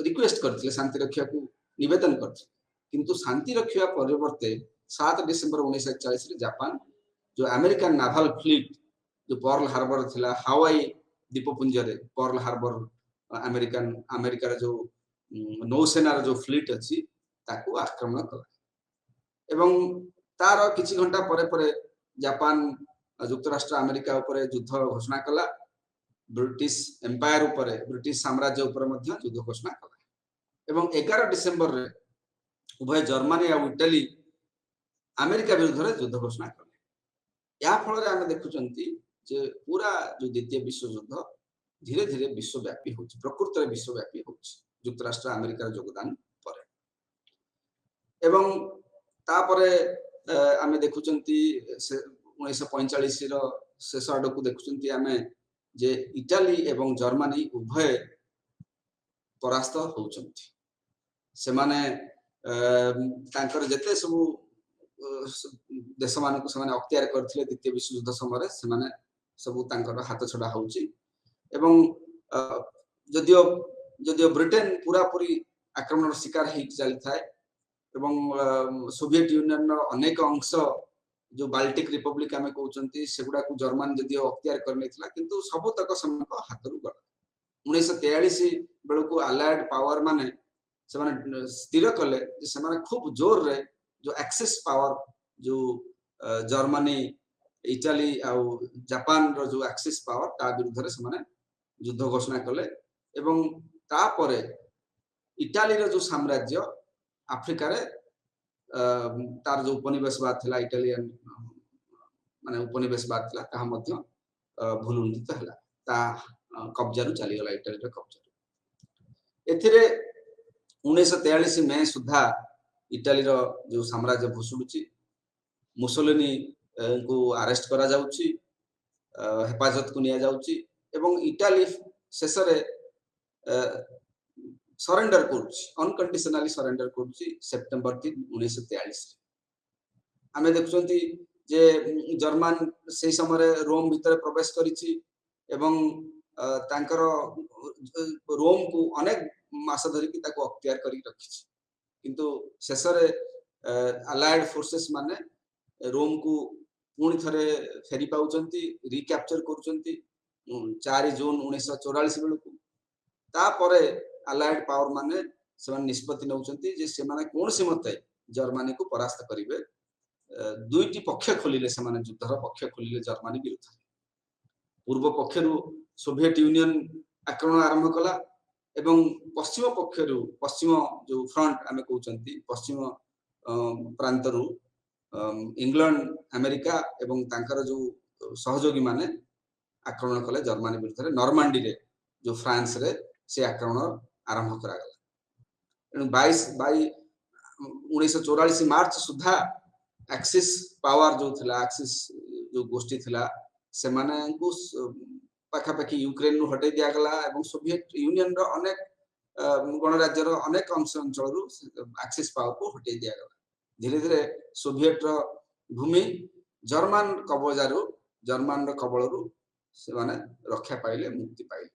रिक्वेस्ट करथिले शांति रखिया को निवेदन करथिले किंतु शांति रखिया परिवर्ते 7 डिसेंबर 1941 रे जापान जो अमेरिकन नावल फ्लीट जो पर्ल हार्बर थिला हवाई द्वीपपुंज रे पर्ल हार्बर अमेरिका रे जो नौसेना रे जो फ्लीट अछि ताको आक्रमण कला एवं तार किछि घंटा परे परे जापान युक्तराष्ट्र अमेरिका ऊपर युद्ध घोषणा कला ब्रिटिश एम्पायर उपरे ब्रिटिश साम्राज्य उपरे मध्य युद्ध घोषणा कला एवं 11 डिसेंबर रे उभय जर्मनी और इटली अमेरिका विरुद्ध रे युद्ध घोषणा कले या फल रे आमे देखुचंती जे पूरा जो द्वितीय विश्व युद्ध धीरे धीरे विश्वव्यापी होछि प्रकृत रे विश्वव्यापी होछि युक्तराष्ट्र अमेरिका योगदान परे एवं तापरे आमे देखुचंती 1945 रो शेष आडकू देखुचंती आमे जे इटाली एवं जर्मनी उभय परास्त होउचंती से माने तांकर जते सब देश मान को से अख्तियार करथिले द्वितीय विश्व युद्ध समय से माने सब तांकर हाथ छड़ा होउची एवं जदियो जदियो ब्रिटेन पूरा पूरी आक्रमण शिकार हो चली थाए एवं सोवियत यूनियन अनेक अंश जो बाल्टिक रिपब्लिक आमे कहउचंती सेगुडा को जर्मन जदियो अख्तियार करनेथिला किंतु सब तक समको हाथरू गला 1943 बेलू अलायड पावर माने से माने स्थिर कले से माने खूब जोर रे जो एक्सेस पावर जो जर्मनी इटाली आउ जापान रो जो एक्सेस पावर ता विरुद्ध रे से माने युद्ध घोषणा कले एवं ता परे इटाली रो जो साम्राज्य अफ्रीका रे तार जो उपनिवेशवाद थिला इटालियन माने उपनिवेशवाद थिला ता मध्य भूलुंडित हला ता कब्जा रु चली गला इटाली रो कब्जा एथिरे 1943 में सुधा इटाली रो जो साम्राज्य भुसुडुची मुसोलिनी को अरेस्ट करा जाउची हेफाजत को निया जाउची एवं इटाली शेष रे सरेंडर करूची अनकंडीशनली सरेंडर करूची सेप्टेम्बर 3 1943 आमे देखुचंती जे जर्मन से समय रोम भीतर प्रवेश करिची एवं तांकर रोम को अनेक मास धरि कि ताको अख्तियार करी रखिछि किंतु शेष रे अलायड फोर्सेस माने रोम को पुणी थरे फेरी पाउचंती रिकैप्चर करूचंती 4 जून 1944 बेलू ता परे अलायड पावर माने से निष्पत्ति नउचंती जे से माने कोन से मते जर्मनी को परास्त करिवे दुईटी पक्ष खोलिले से माने युद्धर पक्ष खोलिले जर्मनी विरुद्ध पूर्व पक्षरु सोवियत यूनियन आक्रमण आरंभ कला एवं पश्चिम पक्षरु पश्चिम जो फ्रंट आमे कहउचंती पश्चिम प्रांतरु इंग्लैंड अमेरिका एवं तांकर जो सहयोगी माने आक्रमण कले जर्मनी विरुद्ध रे नॉर्मंडी रे जो फ्रांस रे से आक्रमण आरंभ करा गला 22 1944 मार्च सुधा एक्सिस पावर जो थिला एक्सिस जो गोष्ठी थिला से माने को पाखापाखि यूक्रेन नु हटे दिया गला एवं सोवियत यूनियन रो अनेक गणराज्य रो अनेक अंश अंचल रु एक्सिस पावर को हटे दिया गला धीरे धीरे सोवियत रो भूमि जर्मन कब्जारु जर्मन रो कबळरु से माने रक्षा पाइले मुक्ति पाइले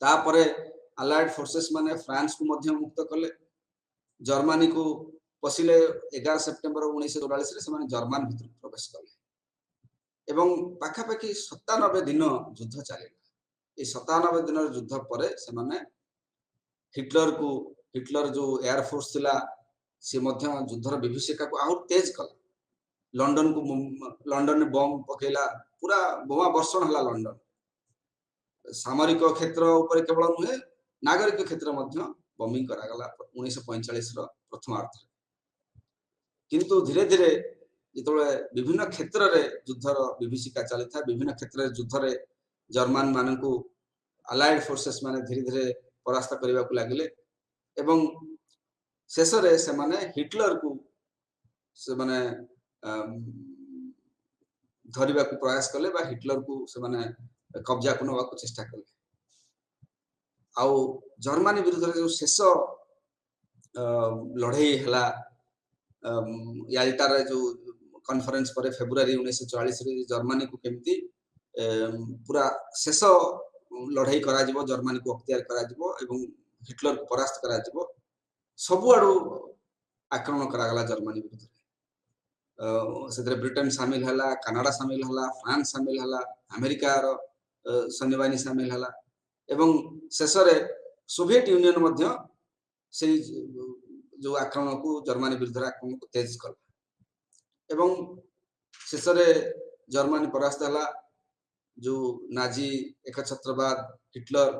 ता परे अलायड फोर्सेस माने फ्रांस को मध्य मुक्त कले जर्मनी को पसिले 11 सितंबर 1944 रे से माने जर्मन भीतर प्रवेश कले एवं पाखापाखि 97 दिन युद्ध चलेगा ए 97 दिन युद्ध परे से माने हिटलर जो एयर फोर्स थिला से मध्य युद्धर विभीषिका को आउट तेज कला लंडन ने बम पकेला पूरा बोमा वर्षण हला लंडन सामरिक क्षेत्र ऊपर केवल नुहे नागरिक क्षेत्र मध्य बमिंग करा गला 1945 रो प्रथम अर्थ किंतु धीरे धीरे जितोले विभिन्न क्षेत्र रे युद्धर विभीषिका चली था विभिन्न क्षेत्र रे युद्ध रे जर्मन मानन को अलायड फोर्सेस माने धीरे धीरे परास्त करबा को लागिले एवं शेष रे से माने हिटलर को से माने धरिबा को प्रयास कले बा हिटलर को से माने कब्जा को नवा को चेष्टा कले आउ जर्मनी विरुद्ध रे जो शेष लड़ाई हला याल्टा रे जो कॉन्फ्रेंस पर फेब्रुआरी 1944 रे जर्मनी को केमती पूरा शेष लड़ाई करा जिवो जर्मनी को अख्तियार करा जिवो एवं हिटलर को परास्त करा जिवो सब आडू आक्रमण करा गला जर्मनी विरुद्ध से ब्रिटेन शामिल हला कनाडा शामिल हला फ्रांस शामिल हला अमेरिका रो सैन्यबाहिनी शामिल हला एवं शेष रे सोवियत यूनियन मध्य से जो आक्रमण को जर्मनी विरुद्ध आक्रमण को तेज कला एवं शेष रे जर्मनी परास्त हला जो नाजी एकछत्रवाद हिटलर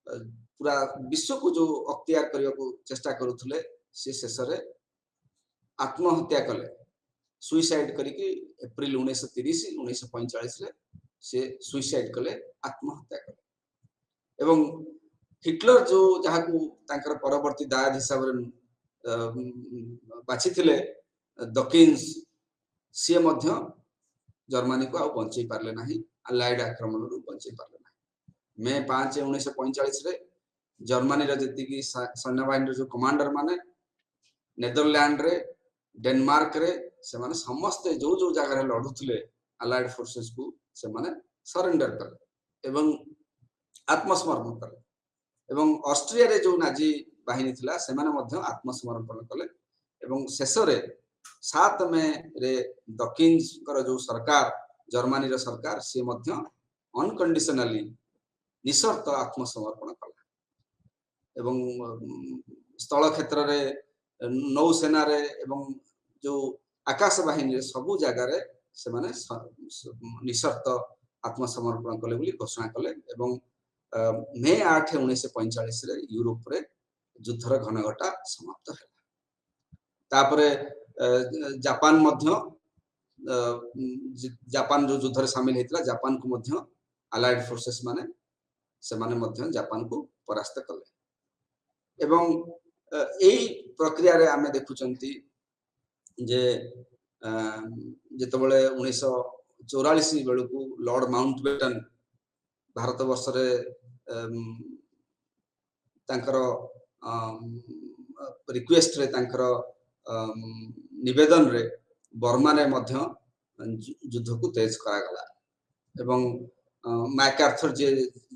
पूरा विश्व को जो अख्तियार करने को चेष्टा करुले से शेष में आत्महत्या कले सुइसाइड करके एप्रिल 1930 1945 रे से सुइसाइड कले आत्महत्या कले एवं हिटलर जो जहाँ को तांकर परवर्ती दायाद हिसाब रे बाछि थिले डकिन्स सी मध्य जर्मनी को आउ बंचई पारले नाही अलाइड आक्रमण रु बंचई पारले नाही मे 5 1945 रे जर्मनी रे जति की सैन्य बाहिनी जो कमांडर माने नेदरलैंड रे डेनमार्क रे से माने समस्त जो जो जगह रे लढुथले अलाइड फोर्सेस को से माने सरेंडर करले एवं आत्मसमर्पण करले एवं ऑस्ट्रिया रे जो नाजी बाहिनी थिला से माने मध्य आत्मसमर्पण करले एवं शेष रे 7 मे रे डकिन्स कर जो सरकार जर्मनी रो सरकार से मध्य अनकंडीशनली निशर्त आत्मसमर्पण कला एवं स्थल क्षेत्र रे नौसेना रे एवं जो आकाश बाहिनी रे सबु जगह रे से माने निशर्त आत्मसमर्पण कले बोली घोषणा कले एवं मे 8 1945 रे यूरोप रे युद्धर घनघटा समाप्त है तापरे जापान मध्य जापान जो युद्ध रे शामिल हेतला जापान को मध्य अलाइड फोर्सेस माने से माने मध्य जापान को परास्त कले एवं एई प्रक्रिया रे आमे देखुचंती जे जेतबळे 1944 बेलू लॉर्ड माउंटबेटन भारत वर्ष रे तांकर रिक्वेस्ट रे तांकर निवेदन रे बर्मा ने मध्य युद्ध को तेज करा गला एवं मैकार्थर जे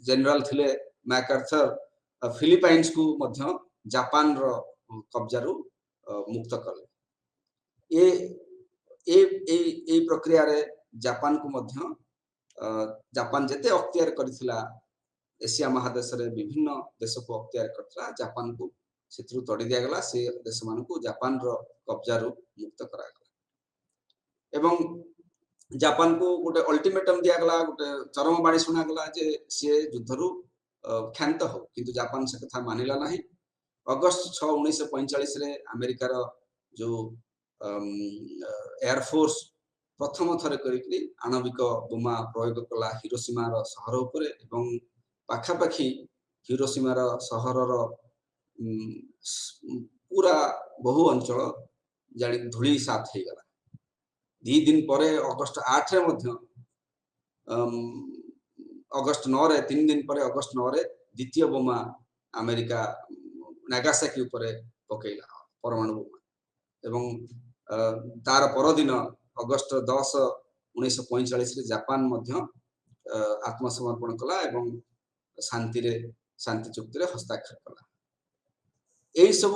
जनरल थिले मैकार्थर फिलिपाइंस को मध्य जापान रो कब्जा रु मुक्त करले ए प्रक्रिया रे जापान को मध्य जापान जते अख्तियार करथिला एशिया महादेश रे विभिन्न देश को अख्तियार करथिला जापान को सेथरु तोड़ी दिया गला से देश मान को जापान रो कब्जा रु मुक्त करा गला एवं जापान को गोटे अल्टीमेटम दिया गला गोटे चरम बाणी सुना गला जे से युद्ध रु क्षांत हो किंतु जापान से कथा मानिला नाही अगस्त 6 1945 रे अमेरिका रो जो एयर फोर्स प्रथम थरे करिकरी आणविक बोमा प्रयोग कला हिरोशिमा रो शहर ऊपर एवं पाखा पाखी हिरोशिमा रो शहर रो पूरा बहु अंचल जानी धूली साथ हे गला 2 दिन परे अगस्त 8 रे मध्य अगस्त 9 रे 3 दिन परे अगस्त 9 रे द्वितीय बोमा अमेरिका नागासाकी ऊपर पकेला परमाणु बोमा एवं तार पर दिन अगस्त 10 1945 रे जापान मध्य आत्मसमर्पण कला एवं शांति चुक्ति रे हस्ताक्षर कला एई सब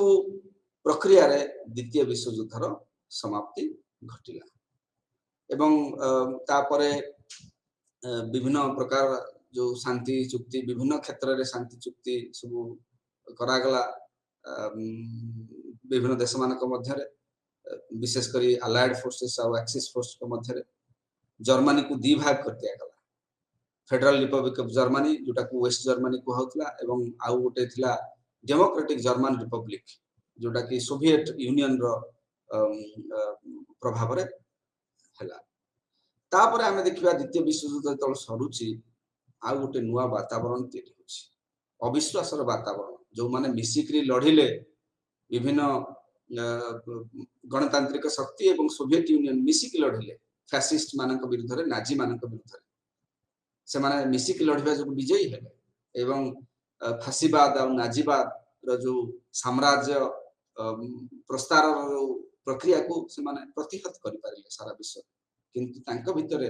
प्रक्रिया रे द्वितीय विश्व युद्धर समाप्ति घटिला एवं तापरे विभिन्न प्रकार जो शांति चुक्ति विभिन्न क्षेत्र रे शांति चुक्ति सब करा गला विभिन्न देश मानक मध्य रे विशेष करी अलाइड फोर्सेस और एक्सिस फोर्स के मध्य रे जर्मनी को दी भाग कर दिया गला फेडरल रिपब्लिक ऑफ जर्मनी जोटा को वेस्ट जर्मनी को होतला एवं आउ गोटे थिला डेमोक्रेटिक जर्मन रिपब्लिक जोटा कि सोवियत यूनियन रो प्रभाव रे हला तापर हमें देखिबा द्वितीय विश्व युद्ध तल सरुची आ गोटे नुवा वातावरण तैयारी होछि अविश्वास रो वातावरण जो माने मिसिक्री लढिले विभिन्न गणतांत्रिक शक्ति एवं सोवियत यूनियन मिसिक लढिले फैसिस्ट मानक विरुद्ध रे नाजी मानक विरुद्ध रे से माने मिसिक लढिबा जो विजयी हेले एवं फासीवाद और नाजीवाद रो जो साम्राज्य प्रस्तार प्रक्रिया को से माने प्रतिहत करि पारिले सारा विश्व किंतु तांका भितरे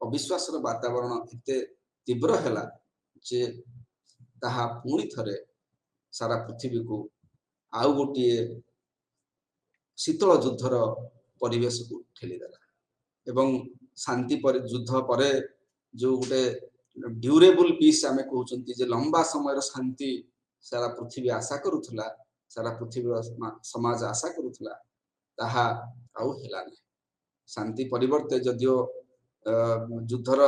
अविश्वास रो वातावरण एते तीव्र हैला जे ताहा पुणी थरे सारा पृथ्वी को आउ गोटे शीतल युद्धर परिवेश को ठेली देला एवं शांति पर युद्ध परे जो गोटे ड्यूरेबल पीस आमे कहउचंती जे लंबा समय रो शांति सारा पृथ्वी आशा करूथला सारा पृथ्वी समाज आशा करूथला ताहा आउ हेला नै शांति परिवर्ते जदियो युद्धर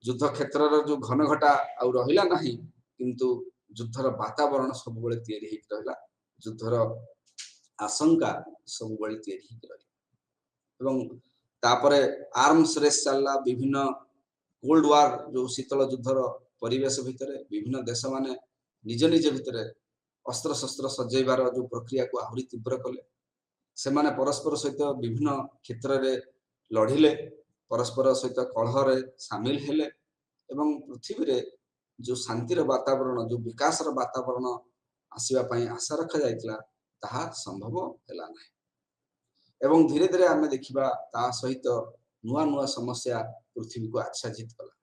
युद्ध क्षेत्र जो घन घटा आउ रहिला नहीं किंतु युद्धर वातावरण सब बेले तैयारी होकर रहिला युद्धर आशंका सब बेले तैयारी होकर रहिला एवं तापरे आर्म्स रेस चलला विभिन्न कोल्ड वार जो शीतल युद्धर परिवेश भितर विभिन्न देश माने निज निज भितर अस्त्र शस्त्र सजेबार जो प्रक्रिया को आहुरी तीव्र कले से माने परस्पर सहित विभिन्न क्षेत्र रे लढ़िले परस्पर सहित कलह सामिल हेले एवं पृथ्वी रे जो शांतिर वातावरण जो विकासर वातावरण आसीबा पई आशा रखा जायतिला ताहा संभव हैला नै एवं धीरे धीरे आमे देखिबा ता सहित नुआ नुआ समस्या पृथ्वी को आच्छादित कला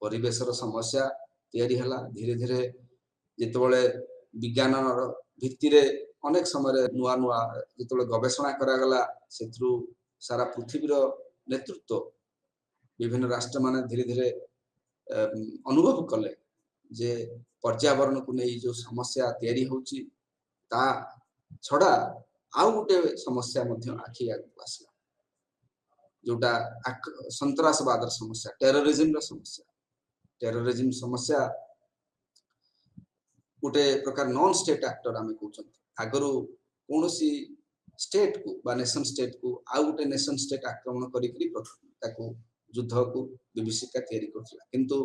परिवेशर समस्या तैयारी हला धीरे धीरे जेतबेले विज्ञान भित्ति रे अनेक समय नुआ नुआ जेतबेले गवेषणा करा गला सेथरु सारा पृथ्वीर नेतृत्व विभिन्न राष्ट्र माने धीरे धीरे अनुभव कले जे पर्यावरण को नहीं जो समस्या तैयारी होची ता छड़ा आउ गोटे समस्या मध्य आखि आगु आसला जोटा संतरासवाद समस्या टेररिज्म समस्या गोटे प्रकार नॉन स्टेट एक्टर आमे कहउछन आगरु कोनोसी स्टेट को बा नेशन स्टेट को आउ गोटे नेशन स्टेट आक्रमण करिकरी ताको युद्ध को विभीषिका तैयारी करथिला किंतु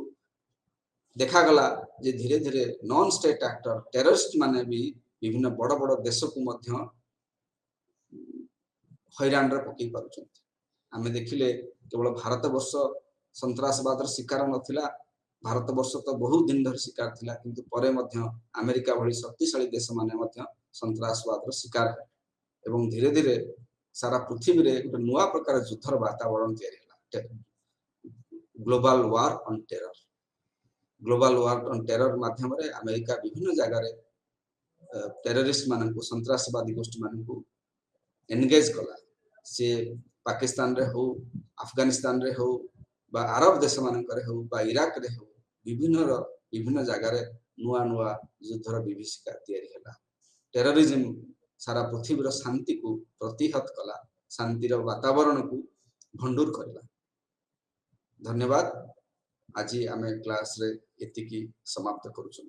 देखा गला जे धीरे धीरे नॉन स्टेट एक्टर टेररिस्ट माने भी विभिन्न बड़ बड़ देश को मध्य हैरान रे पकई पारुछन आमे देखिले केवल भारत वर्ष संतरासवाद शिकार नथिला भारत वर्ष तो बहुत दिन धर शिकार थिला किंतु परे मध्य अमेरिका भली शक्तिशाली देश माने मध्य संतरासवाद शिकार है एवं धीरे धीरे सारा पृथ्वी रे एक नुआ प्रकार युद्धर वातावरण तैयारी हला ग्लोबल वार ऑन टेरर माध्यम रे अमेरिका विभिन्न जगह रे टेररिस्ट मानन को संतरासवादी गोष्ठी मानन को एंगेज कला से पाकिस्तान रे हो अफगानिस्तान रे हो बा अरब देश मानन करे हो बा इराक रे हो विभिन्न जगह रे नुआ नुआ युद्धर विभीषिका तैयारी हला टेररिज्म सारा पृथ्वीर शांति को प्रतिहत कला शांतिर वातावरण को भंडूर करला धन्यवाद आज आमे क्लास रे एतिकी समाप्त करूछन।